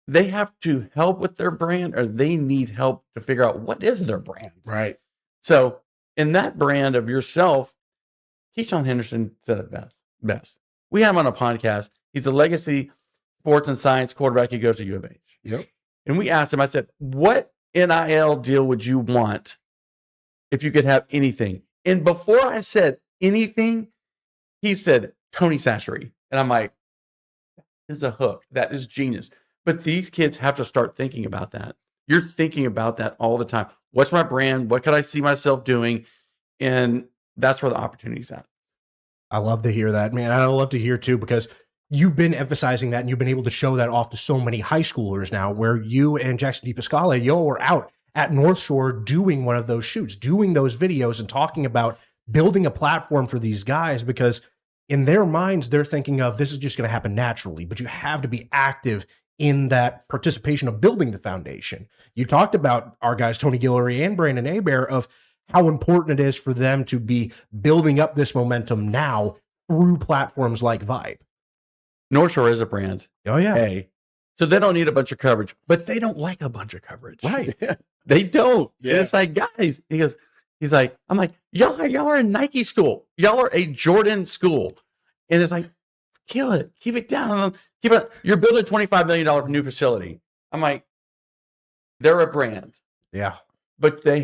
they have to help with their brand, or they need help to figure out what is their brand. Right. So in that brand of yourself, Keyshawn Henderson said it best. We have him on a podcast. He's a legacy sports and science quarterback. He goes to U of H. Yep. And we asked him, I said, what NIL deal would you want if you could have anything? And before I said anything, he said Tony Sachery. And I'm like, that is a hook. That is genius. But these kids have to start thinking about that. You're thinking about that all the time. What's my brand? What could I see myself doing? And that's where the opportunity's at. I love to hear that, man. I love to hear too, because you've been emphasizing that and you've been able to show that off to so many high schoolers now, where you and Jackson DePascale, y'all were out at North Shore doing one of those shoots, doing those videos and talking about building a platform for these guys, because in their minds, they're thinking of this is just going to happen naturally, but you have to be active in that participation of building the foundation. You talked about our guys, Tony Guillory and Brandon Hebert, of how important it is for them to be building up this momentum now through platforms like Vype. North Shore is a brand. Oh, yeah. Hey, so they don't need a bunch of coverage, but they don't like a bunch of coverage. Right. They don't. Yeah. And it's like, guys, he's like, I'm like, y'all are a Nike school. Y'all are a Jordan school. And it's like, kill it. Keep it down. Keep it. You're building a $25 million new facility. I'm like, they're a brand. Yeah. But they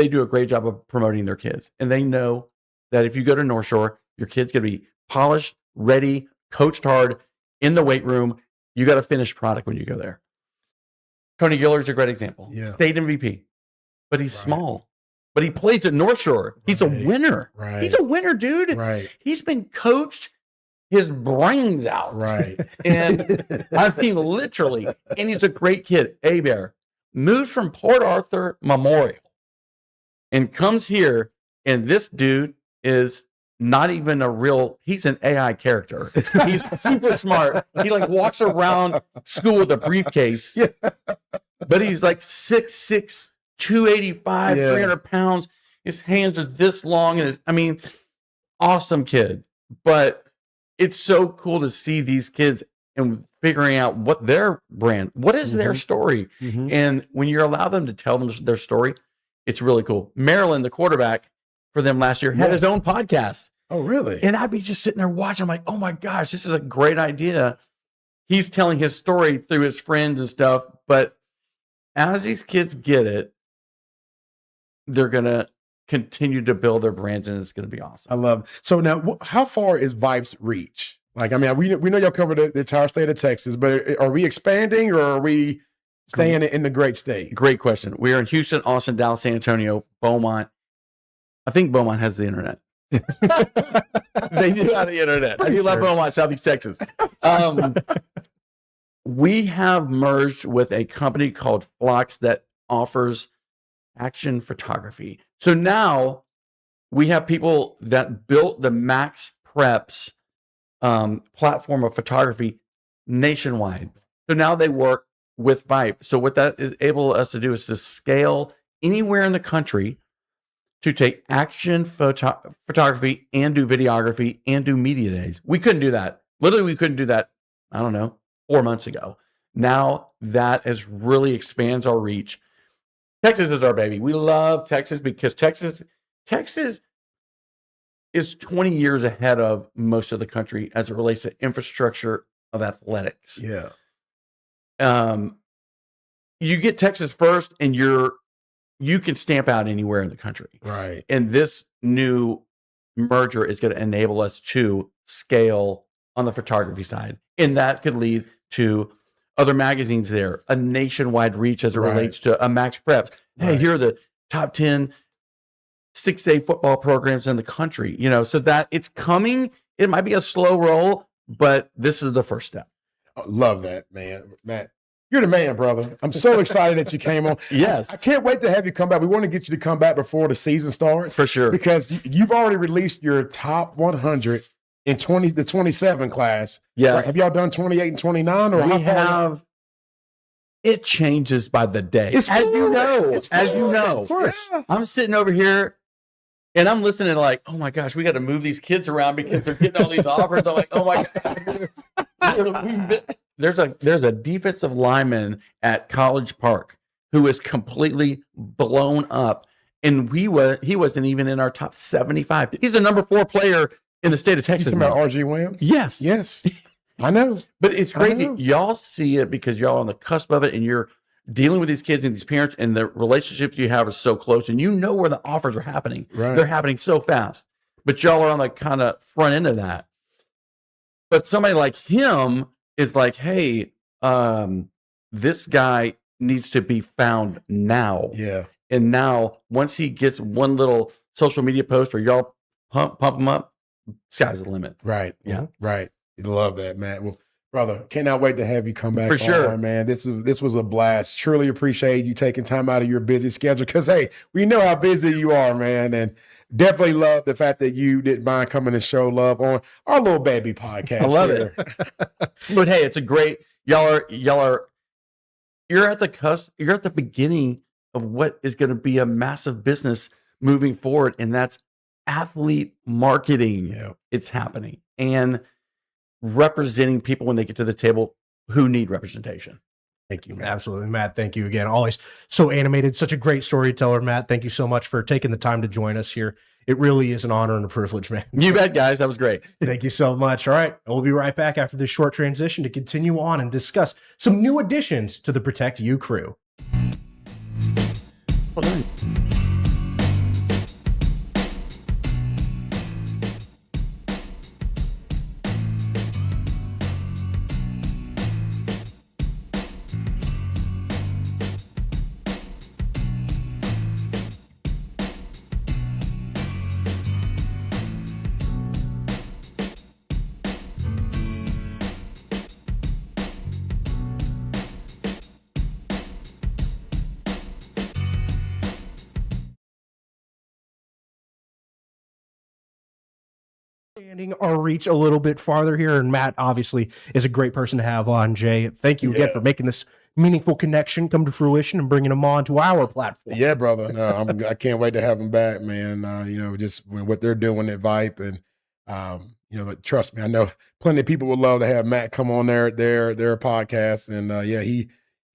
do a great job of promoting their kids. And they know that if you go to North Shore, your kid's going to be polished, ready, coached hard, in the weight room. You got a finished product when you go there. Tony Giller's a great example. Yeah. State MVP. But he's Right. small. But he plays at North Shore. He's a Right. winner. Right. He's a winner, dude. Right. He's been coached his brains out. Right. And I mean, literally. And he's a great kid. Hebert moves from Port Arthur Memorial and comes here. And this dude is not even he's an AI character. He's super smart. He like walks around school with a briefcase. Yeah. But he's like 6'6", 285, Yeah. 300 pounds. His hands are this long. And awesome kid. But it's so cool to see these kids and figuring out what their brand, what is their story. Mhm. And when you allow them to tell them their story, it's really cool. Maryland, the quarterback for them last year, had his own podcast. Oh, really? And I'd be just sitting there watching. I'm like, oh my gosh, this is a great idea. He's telling his story through his friends and stuff. But as these kids get it, they're going to continue to build their brands, and it's going to be awesome. I love. So now, how far is Vype's reach? Like, I mean, we know y'all cover the entire state of Texas, but are we expanding or are we staying in the great state? Great question. We are in Houston, Austin, Dallas, San Antonio, Beaumont. I think Beaumont has the internet. They do have the internet. I do love Beaumont, Southeast Texas. We have merged with a company called Flux that offers action photography. So now we have people that built the Max Preps platform of photography nationwide. So now they work with Vype. So what that is able us to do is to scale anywhere in the country to take action photography and do videography and do media days. We couldn't do that. Literally, we couldn't do that, I don't know, 4 months ago. Now that has really expands our reach. Texas is our baby. We love Texas because Texas is 20 years ahead of most of the country as it relates to infrastructure of athletics. Yeah. You get Texas first and you can stamp out anywhere in the country. Right. And this new merger is going to enable us to scale on the photography side. And that could lead to other magazines there, a nationwide reach as it relates to a Max Preps. Hey, here are the top 10 6A football programs in the country, so that it's coming. It might be a slow roll, but this is the first step. Love that, man. Matt, you're the man, brother. I'm so excited that you came on. Yes. I can't wait to have you come back. We want to get you to come back before the season starts. For sure. Because you've already released your top 100 in the 27 class. Yes. Have y'all done 28 and 29? Or we have. It changes by the day. As you know. Of course. Yeah. I'm sitting over here and I'm listening like, oh my gosh, we got to move these kids around because they're getting all these offers. I'm like, oh my God. There's a defensive lineman at College Park who is completely blown up. And he wasn't even in our top 75. He's the number 4 player in the state of Texas. You talking about R.G. Williams? Yes. Yes. I know. But it's crazy. Y'all see it because y'all are on the cusp of it and you're dealing with these kids and these parents and the relationships you have are so close and where the offers are happening. Right. They're happening so fast. But y'all are on the kind of front end of that. But somebody like him is like, hey, this guy needs to be found now. Yeah. And now once he gets one little social media post or y'all pump him up, sky's the limit. Right. Yeah. Right. Love that, Matt. Well, brother, cannot wait to have you come back. For sure, man. This was a blast. Truly appreciate you taking time out of your busy schedule because, hey, we know how busy you are, man, and definitely love the fact that you didn't mind coming to show love on our little baby podcast. I love it. But hey, it's a great. Y'all are. You're at the cusp. You're at the beginning of what is going to be a massive business moving forward, and that's athlete marketing. Yeah. It's happening and representing people when they get to the table who need representation. Thank you, Matt. Absolutely, Matt. Thank you again. Always so animated, such a great storyteller, Matt. Thank you so much for taking the time to join us here. It really is an honor and a privilege, man. You bet, guys. That was great. Thank you so much. All right. And we'll be right back after this short transition to continue on and discuss some new additions to the Protect You crew. Expanding our reach a little bit farther here, and Matt obviously is a great person to have on. Jay, thank you again for making this meaningful connection come to fruition and bringing him on to our platform. Yeah, brother. No, I can't wait to have him back, man. Just what they're doing at Vype, and trust me, I know plenty of people would love to have Matt come on their podcast, and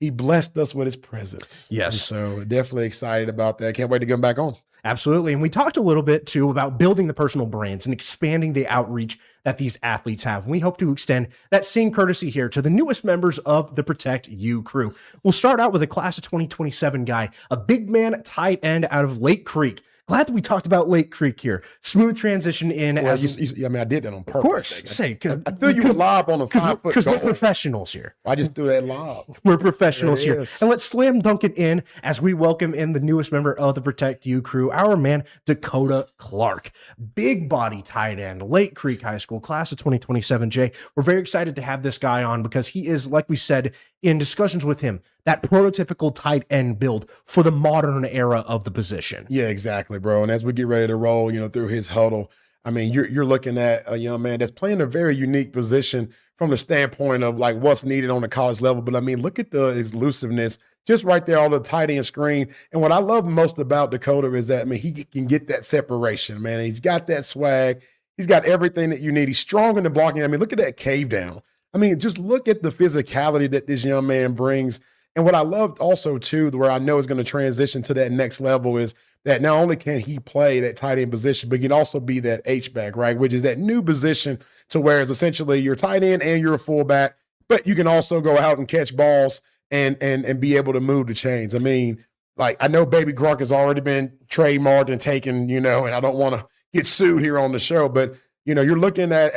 he blessed us with his presence. Yes, and so definitely excited about that. Can't wait to get him back on. Absolutely. And we talked a little bit too about building the personal brands and expanding the outreach that these athletes have. We hope to extend that same courtesy here to the newest members of the Protect You crew. We'll start out with a class of 2027 guy, a big man tight end out of Lake Creek. Glad that we talked about Lake Creek here. Smooth transition in. Well, I did that on purpose. Of course. I threw you a lob on a 5 foot because we're professionals here. I just threw that lob. We're professionals here. And let's slam dunk it in as we welcome in the newest member of the Protect You crew, our man, Dakota Clark. Big body tight end, Lake Creek High School, class of 2027, Jay. We're very excited to have this guy on because he is, like we said, in discussions with him, that prototypical tight end build for the modern era of the position. Yeah, exactly, bro. And as we get ready to roll, through his huddle, I mean, you're looking at a young man that's playing a very unique position from the standpoint of like what's needed on the college level. But I mean, look at the elusiveness just right there on the tight end screen. And what I love most about Dakota is that, I mean, he can get that separation, man. He's got that swag. He's got everything that you need. He's strong in the blocking. I mean, look at that cave down. I mean, just look at the physicality that this young man brings. And what I loved also, too, where I know is going to transition to that next level is that not only can he play that tight end position, but he can also be that H-back, right, which is that new position to where it's essentially you're tight end and you're a fullback, but you can also go out and catch balls and be able to move the chains. I mean, like, I know Baby Grunk has already been trademarked and taken, and I don't want to get sued here on the show, but, you're looking at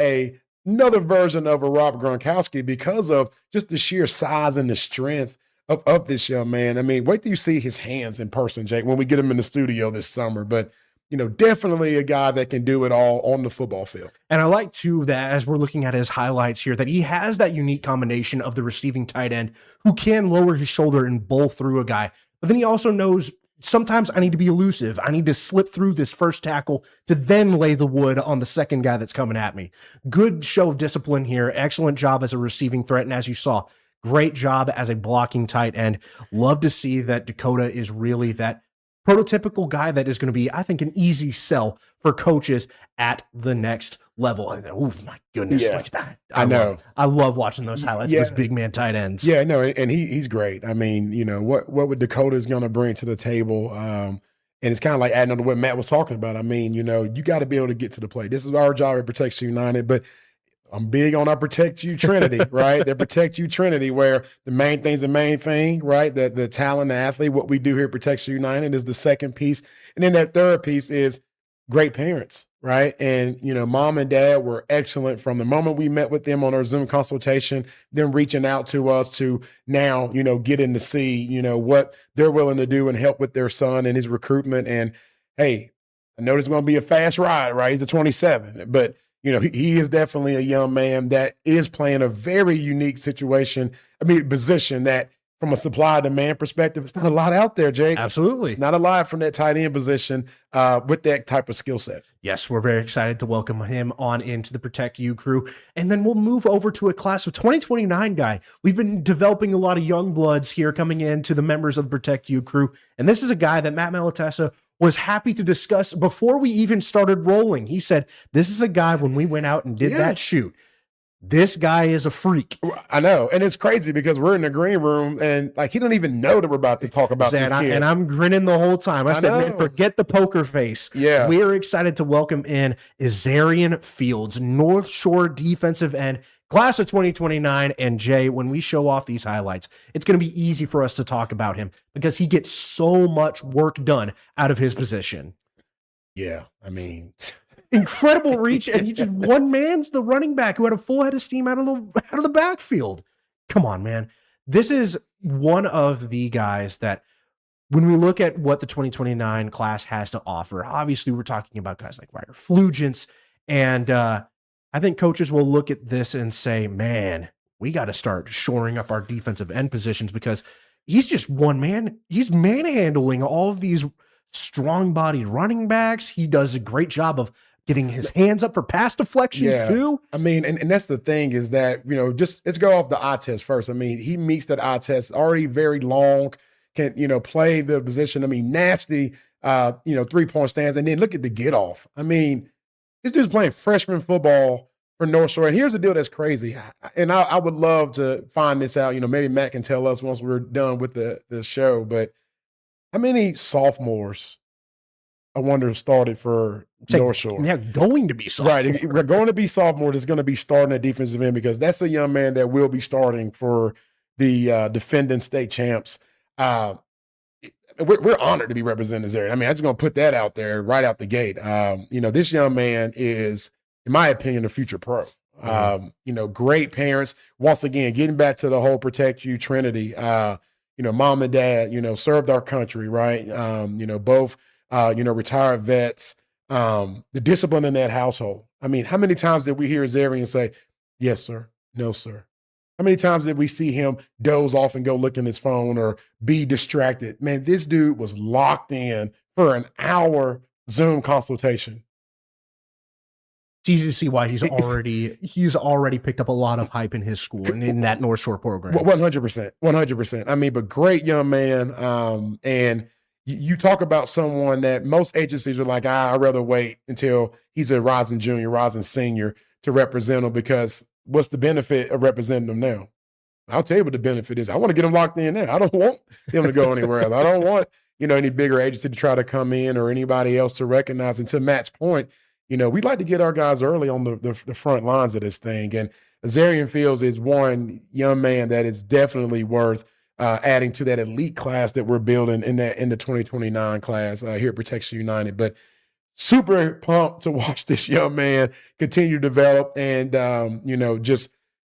another version of a Rob Gronkowski because of just the sheer size and the strength of this young man. I mean, wait till you see his hands in person, Jake, when we get him in the studio this summer. But, definitely a guy that can do it all on the football field. And I like, too, that as we're looking at his highlights here, that he has that unique combination of the receiving tight end who can lower his shoulder and bowl through a guy. But then he also knows sometimes I need to be elusive. I need to slip through this first tackle to then lay the wood on the second guy that's coming at me. Good show of discipline here. Excellent job as a receiving threat. And as you saw, great job as a blocking tight end. Love to see that Dakota is really that prototypical guy that is going to be, I think, an easy sell for coaches at the next level. Oh my goodness. Yeah, like that. I know. I love watching those highlights of those big man tight ends. Yeah, no, and he's great. I mean, what would Dakota is going to bring to the table? And it's kind of like adding on to what Matt was talking about. I mean, you got to be able to get to the plate. This is our job at Protection United, but I'm big on our Protect You Trinity, right? The Protect You Trinity, where the main thing's the main thing, right? The talent, the athlete, what we do here at Protection United is the second piece. And then that third piece is great parents, right? And, mom and dad were excellent from the moment we met with them on our Zoom consultation, them reaching out to us to now, getting to see, what they're willing to do and help with their son and his recruitment. And, hey, I know it's going to be a fast ride, right? He's a 27, but he is definitely a young man that is playing a very unique position that from a supply demand perspective, it's not a lot out there, Jake. Absolutely. It's not a lot from that tight end position with that type of skill set. Yes, we're very excited to welcome him on into the Protect You crew. And then we'll move over to a class of 2029 guy. We've been developing a lot of young bloods here coming into the members of the Protect You crew. And this is a guy that Matt Malatesta was happy to discuss before we even started rolling. He said, this is a guy, when we went out and did that shoot, this guy is a freak. I know. And it's crazy because we're in the green room and like he don't even know that we're about to talk about this kid. And I'm grinning the whole time. I said, man, forget the poker face. Yeah. We're excited to welcome in Azarian Fields, North Shore defensive end, class of 2029. And Jay, when we show off these highlights, it's going to be easy for us to talk about him because he gets so much work done out of his position. Yeah. I mean, incredible reach, and he just one man's the running back who had a full head of steam out of the backfield. Come on, man. This is one of the guys that when we look at what the 2029 class has to offer, obviously we're talking about guys like Ryder Flugents, and I think coaches will look at this and say, man, we got to start shoring up our defensive end positions because he's just one man. He's manhandling all of these strong-bodied running backs. He does a great job of getting his hands up for pass deflections too. I mean, and that's the thing is that, just let's go off the eye test first. I mean, he meets that eye test already very long, can, play the position. I mean, nasty, 3-point stands. And then look at the get off. I mean, this dude's playing freshman football for North Shore. And here's the deal that's crazy. And I would love to find this out. Maybe Matt can tell us once we're done with the show, but how many sophomores I wonder started for North Shore? Yeah, going to be sophomore. Right. We're going to be sophomore that's going to be starting at defensive end because that's a young man that will be starting for the defending state champs. We're honored to be representing this area. I mean, I'm just going to put that out there right out the gate. This young man is, in my opinion, a future pro. Great parents. Once again, getting back to the whole Protect You Trinity, mom and dad, served our country, right? Both retired vets, the discipline in that household. I mean, how many times did we hear Azarian say, yes, sir, no, sir? How many times did we see him doze off and go look in his phone or be distracted? Man, this dude was locked in for an hour Zoom consultation. it's easy to see why he's already picked up a lot of hype in his school and in that North Shore program. 100%. I mean, but great young man. And you talk about someone that most agencies are like, I'd rather wait until he's a rising junior, rising senior to represent him, because what's the benefit of representing him now? I'll tell you what the benefit is. I want to get him locked in now. I don't want him to go anywhere else. I don't want, any bigger agency to try to come in or anybody else to recognize. And to Matt's point, we'd like to get our guys early on the front lines of this thing. And Azarian Fields is one young man that is definitely worth adding to that elite class that we're building in the 2029 class here at Protection United. But super pumped to watch this young man continue to develop, and just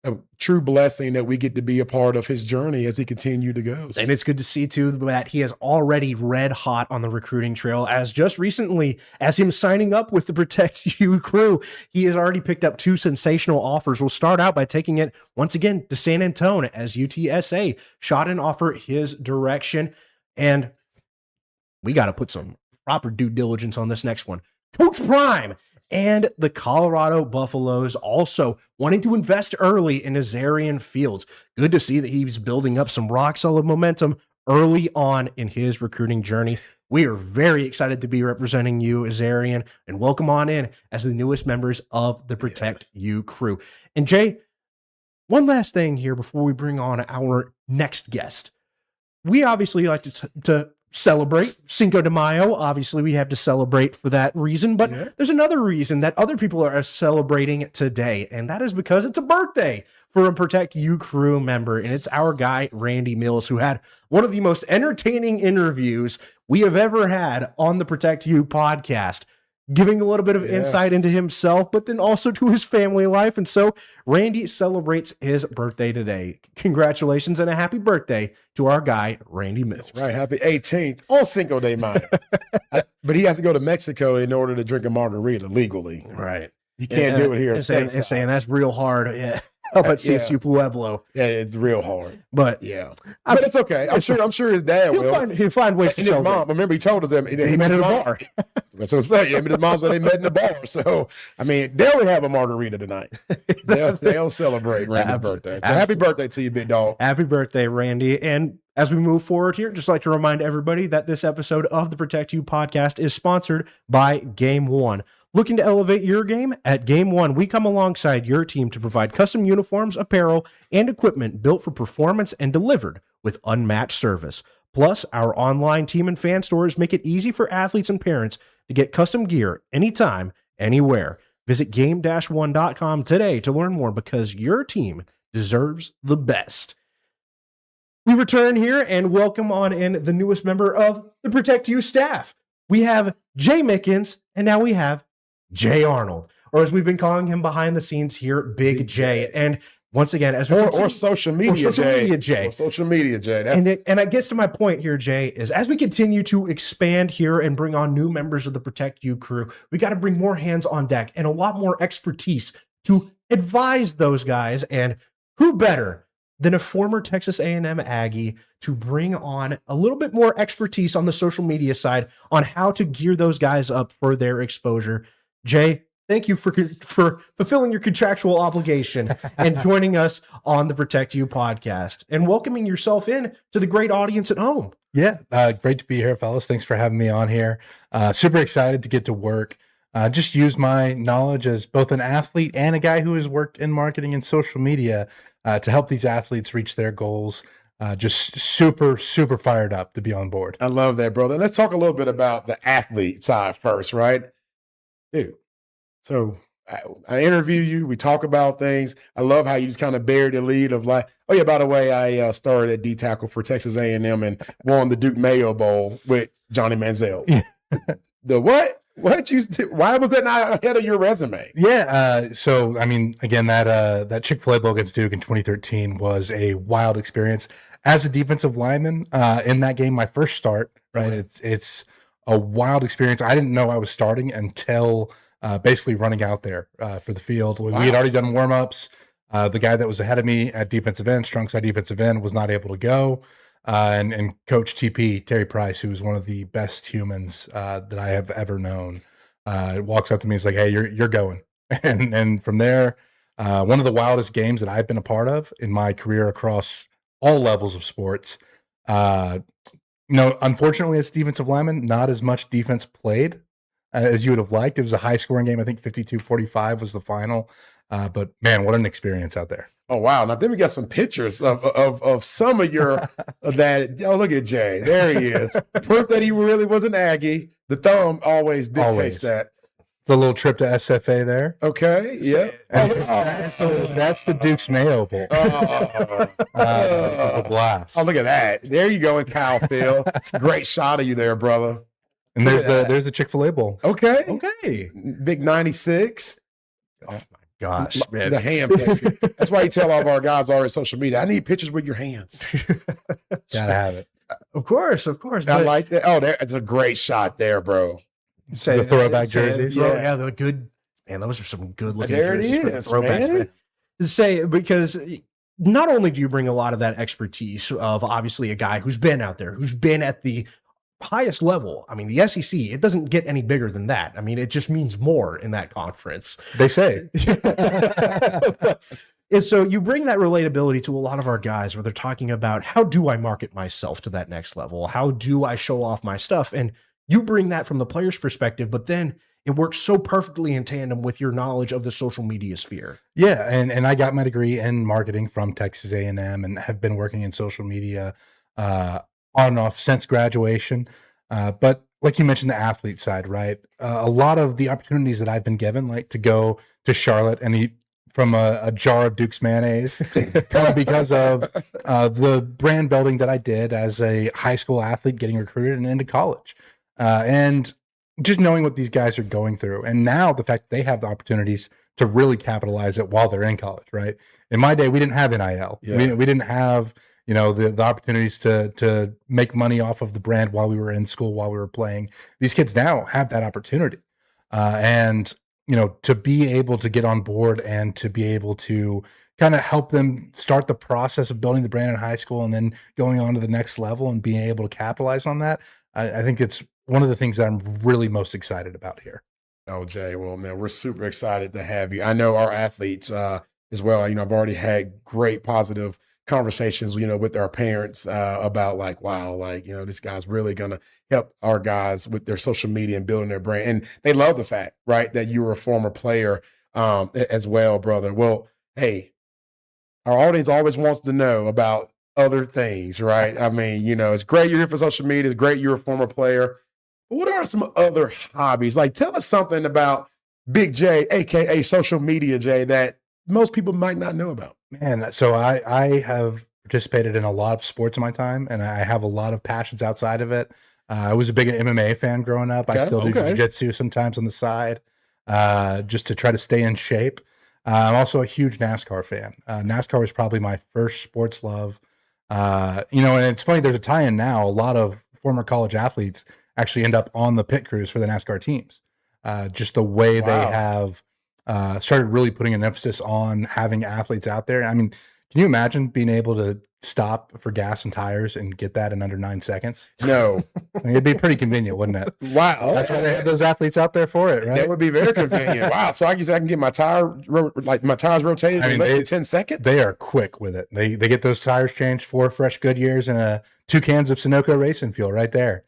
a true blessing that we get to be a part of his journey as he continued to go. And it's good to see too that he is already red hot on the recruiting trail, as just recently as him signing up with the Protect You crew, he has already picked up 2 sensational offers. We'll start out by taking it once again to San Antonio, as UTSA shot an offer his direction. And we got to put some proper due diligence on this next one. Coach Prime and the Colorado Buffaloes also wanting to invest early in Azarian Fields. Good to see that he's building up some rock solid momentum early on in his recruiting journey. We are very excited to be representing you, Azarian, and welcome on in as the newest members of the Protect You crew. And Jay, one last thing here before we bring on our next guest. We obviously like to celebrate Cinco de Mayo. Obviously, we have to celebrate for that reason, but there's another reason that other people are celebrating today, and that is because it's a birthday for a Protect You crew member, and it's our guy, Randy Mills, who had one of the most entertaining interviews we have ever had on the Protect You podcast, giving a little bit of insight into himself, but then also to his family life. And so Randy celebrates his birthday today. Congratulations and a happy birthday to our guy, Randy Mills. That's right. Happy 18th on Cinco de Mayo. But he has to go to Mexico in order to drink a margarita legally. Right. You can't do it here. And saying that's real hard. Yeah. How about CSU Pueblo? Yeah, it's real hard. But but it's okay. I'm sure his dad will. He'll find ways to his mom. Remember, he told us that he met at a bar. That's what I'm saying. Yeah, his mom said they met in the bar. So I mean, they'll have a margarita tonight. They'll celebrate Randy's birthday. So happy birthday to you, big dog. Happy birthday, Randy. And as we move forward here, just like to remind everybody that this episode of the Protect You podcast is sponsored by Game One. Looking to elevate your game? At Game One, we come alongside your team to provide custom uniforms, apparel, and equipment built for performance and delivered with unmatched service. Plus, our online team and fan stores make it easy for athletes and parents to get custom gear anytime, anywhere. Visit game-one.com today to learn more, because your team deserves the best. We return here and welcome on in the newest member of the Protect You staff. We have Jay Mickens, and now we have Jay Arnold, or as we've been calling him behind the scenes here, Big J. And once again, as we or social media Jay. And it gets to my point here, Jay, is as we continue to expand here and bring on new members of the Protect You crew, we got to bring more hands on deck and a lot more expertise to advise those guys. And who better than a former Texas A&M Aggie to bring on a little bit more expertise on the social media side on how to gear those guys up for their exposure. Jay, thank you for fulfilling your contractual obligation and joining us on the Protect You podcast and welcoming yourself in to the great audience at home. Yeah, great to be here, fellas. Thanks for having me on here. Super excited to get to work. Just use my knowledge as both an athlete and a guy who has worked in marketing and social media to help these athletes reach their goals. Just super fired up to be on board. I love that, brother. Let's talk a little bit about the athlete side first, right? Dude, so I interview you. We talk about things. I love how you just kind of buried the lead of like, oh yeah, by the way, I started at D tackle for Texas A&M and won the Duke Mayo Bowl with Johnny Manziel. The what? What you? Why was that not ahead of your resume? Yeah. So I mean, again, that Chick-fil-A Bowl against Duke in 2013 was a wild experience as a defensive lineman. In that game, my first start. Right. It's a wild experience. I didn't know I was starting until basically running out there for the field. We had already done warm-ups. The guy that was ahead of me at defensive end, strong side defensive end, was not able to go. And Coach TP, Terry Price, who is one of the best humans that I have ever known, walks up to me and is like, hey, you're going. And from there, one of the wildest games that I've been a part of in my career across all levels of sports. Unfortunately, as defensive lineman, not as much defense played as you would have liked. It was a high scoring game. I think 52-45 was the final. But man, what an experience out there. Oh, wow. Now, then we got some pictures of some of your that. Oh, look at Jay. There he is. Proof that he really was an Aggie. The thumb always dictates that. The little trip to SFA there. Okay. Yeah. That's the Duke's Mayo Bowl. A blast. Oh, look at that. There you go in Kyle Field. It's a great shot of you there, brother. And there's the Chick-fil-A Bowl. Okay. Big 96. Oh, my gosh, man. The hand picture. That's why you tell all of our guys on social media, I need pictures with your hands. Gotta have it. Of course. I like that. Oh, it's a great shot there, bro. The throwback jerseys. Yeah, the good, man, those are some good looking jerseys. There it is, man. Say, because not only do you bring a lot of that expertise of obviously a guy who's been out there, who's been at the highest level. I mean, the SEC, it doesn't get any bigger than that. I mean, it just means more in that conference. They say. And so you bring that relatability to a lot of our guys where they're talking about, how do I market myself to that next level? How do I show off my stuff? And you bring that from the player's perspective, but then it works so perfectly in tandem with your knowledge of the social media sphere. Yeah, and I got my degree in marketing from Texas A&M and have been working in social media on and off since graduation. But like you mentioned, the athlete side, right? A lot of the opportunities that I've been given, like to go to Charlotte and eat from a jar of Duke's mayonnaise, because of the brand building that I did as a high school athlete, getting recruited and into college. And just knowing what these guys are going through. And now the fact that they have the opportunities to really capitalize it while they're in college, right? In my day, we didn't have NIL. Yeah. We didn't have, the opportunities to make money off of the brand while we were in school, while we were playing. These kids now have that opportunity. And to be able to get on board and to be able to kind of help them start the process of building the brand in high school and then going on to the next level and being able to capitalize on that. I think it's one of the things that I'm really most excited about here. Oh, Jay, well, man, we're super excited to have you. I know our athletes as well. I've already had great positive conversations, with our parents about this guy's really going to help our guys with their social media and building their brand. And they love the fact, right, that you were a former player as well, brother. Well, hey, our audience always wants to know about other things, right? I mean, it's great you're here for social media. It's great you're a former player. But what are some other hobbies? Like, tell us something about Big J, a.k.a. social media J, that most people might not know about. Man, so I have participated in a lot of sports in my time, and I have a lot of passions outside of it. I was a big MMA fan growing up. I still do jiu-jitsu sometimes on the side, just to try to stay in shape. I'm also a huge NASCAR fan. NASCAR was probably my first sports love. And it's funny, there's a tie-in now. A lot of former college athletes actually end up on the pit crews for the NASCAR teams. Just the way they have started really putting an emphasis on having athletes out there. I mean, can you imagine being able to stop for gas and tires and get that in under 9 seconds? No. It'd be pretty convenient, wouldn't it? Wow. That's why they have those athletes out there for it, right? That would be very convenient. Wow. So I can get my tires rotated in 10 seconds? They are quick with it. They get those tires changed, 4 fresh Goodyears and 2 cans of Sunoco racing fuel right there.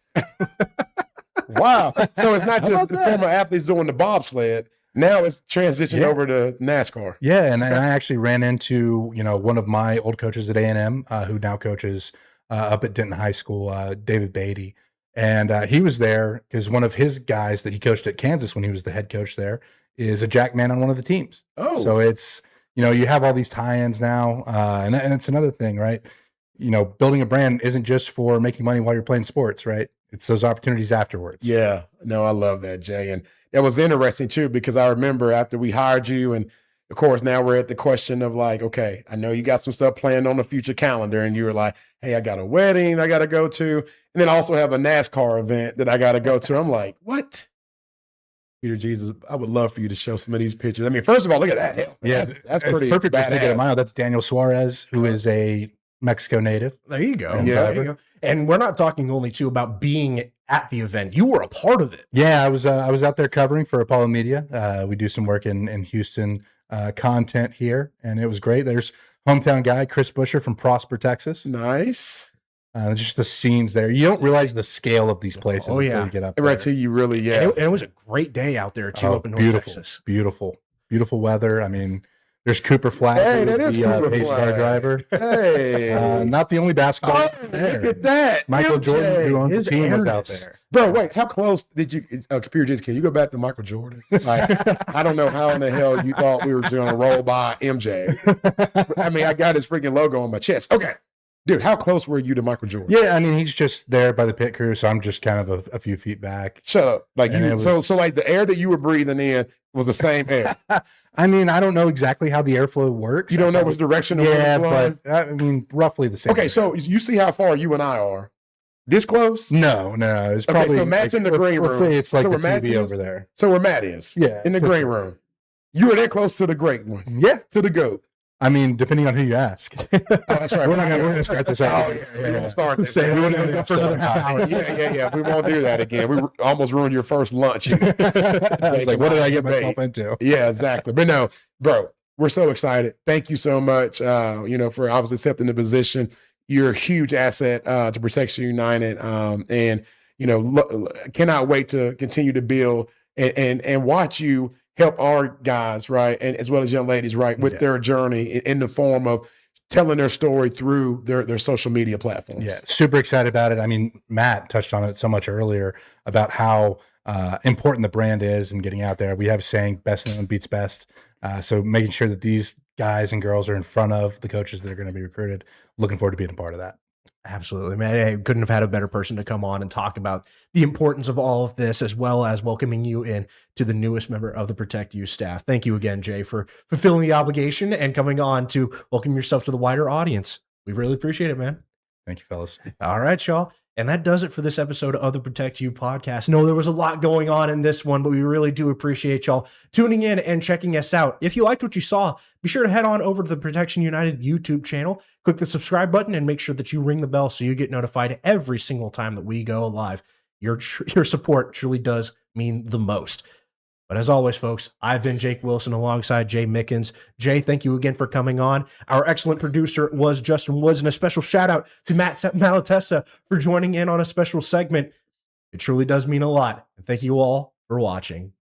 Wow. So it's not just the former athletes doing the bobsled. Now it's transitioned over to NASCAR. Yeah, and I actually ran into one of my old coaches at A&M, who now coaches up at Denton High School, David Beatty, and he was there because one of his guys that he coached at Kansas when he was the head coach there is a jack man on one of the teams. Oh, so it's you have all these tie-ins now, and it's another thing, right? Building a brand isn't just for making money while you're playing sports, right? It's those opportunities afterwards. Yeah, no, I love that, Jay. And that was interesting too, because I remember after we hired you, and of course, now we're at the question of like, okay, I know you got some stuff planned on the future calendar, and you were like, hey, I got a wedding I got to go to, and then I also have a NASCAR event that I got to go to. I'm like, what? Peter Jesus, I would love for you to show some of these pictures. I mean, first of all, look at that. Hell, yeah, that's pretty perfect. Badass. That's Daniel Suarez, who is a Mexico native. There you go. Yeah. There you go. And we're not talking only about being at the event. You were a part of it. Yeah, I was out there covering for Apollo Media. We do some work in Houston content here, and it was great. There's hometown guy Chris Busher from Prosper, Texas. Nice. Just the scenes there. You don't realize the scale of these places until you get up there. Right till you really, And it was a great day out there too, up in North Texas. Beautiful weather. I mean, there's Cooper Flag, the pace car driver. Hey, not the only basketball. Look at that. Michael MJ. Jordan, who owns the team, was out there. Bro, wait, how close did you, Computer Jigs, can you go back to Michael Jordan? Like, I don't know how in the hell you thought we were going to roll by MJ. I mean, I got his freaking logo on my chest. Okay. Dude, how close were you to Michael Jordan? Yeah, I mean, he's just there by the pit crew, so I'm just kind of a few feet back. Shut up. Like And you, it was- so like the air that you were breathing in was the same air. I mean, I don't know exactly how the airflow works. You don't know which direction. Yeah, it was blowing? but I mean, roughly the same. Okay, so you see how far you and I are. This close? No, it's probably. so Matt's in the green let's room. say it's like So the where Matt's TV is? over there. So where Matt is. Yeah, In the for green sure. room. You were that close to the great one. Yeah, To the GOAT. I mean, depending on who you ask. Oh, that's right. We're gonna start this out. Oh, yeah. We won't start this. Say, We we're won't gonna do go that for another stuff. half hour. Yeah. We won't do that again. We almost ruined your first lunch. I was like, what did I get myself into? Yeah, exactly. But no, bro, we're so excited. Thank you so much, for obviously accepting the position. You're a huge asset to Protection United, and cannot wait to continue to build and watch you help our guys, right, and as well as young ladies, right, with their journey in the form of telling their story through their social media platforms. Yeah, super excited about it. I mean, Matt touched on it so much earlier about how important the brand is and getting out there. We have a saying, best known beats best. So making sure that these guys and girls are in front of the coaches that are going to be recruited. Looking forward to being a part of that. Absolutely, man. I couldn't have had a better person to come on and talk about the importance of all of this, as well as welcoming you in to the newest member of the Protect You staff. Thank you again, Jay, for fulfilling the obligation and coming on to welcome yourself to the wider audience. We really appreciate it, man. Thank you, fellas. All right, y'all. And that does it for this episode of the Protect You podcast. No, there was a lot going on in this one, but we really do appreciate y'all tuning in and checking us out. If you liked what you saw, be sure to head on over to the Protection United YouTube channel, click the subscribe button, and make sure that you ring the bell so you get notified every single time that we go live. Your support truly does mean the most. But as always, folks, I've been Jake Wilson alongside Jay Mickens. Jay, thank you again for coming on. Our excellent producer was Justin Woods, and a special shout out to Matt Malatesta for joining in on a special segment. It truly does mean a lot. And thank you all for watching.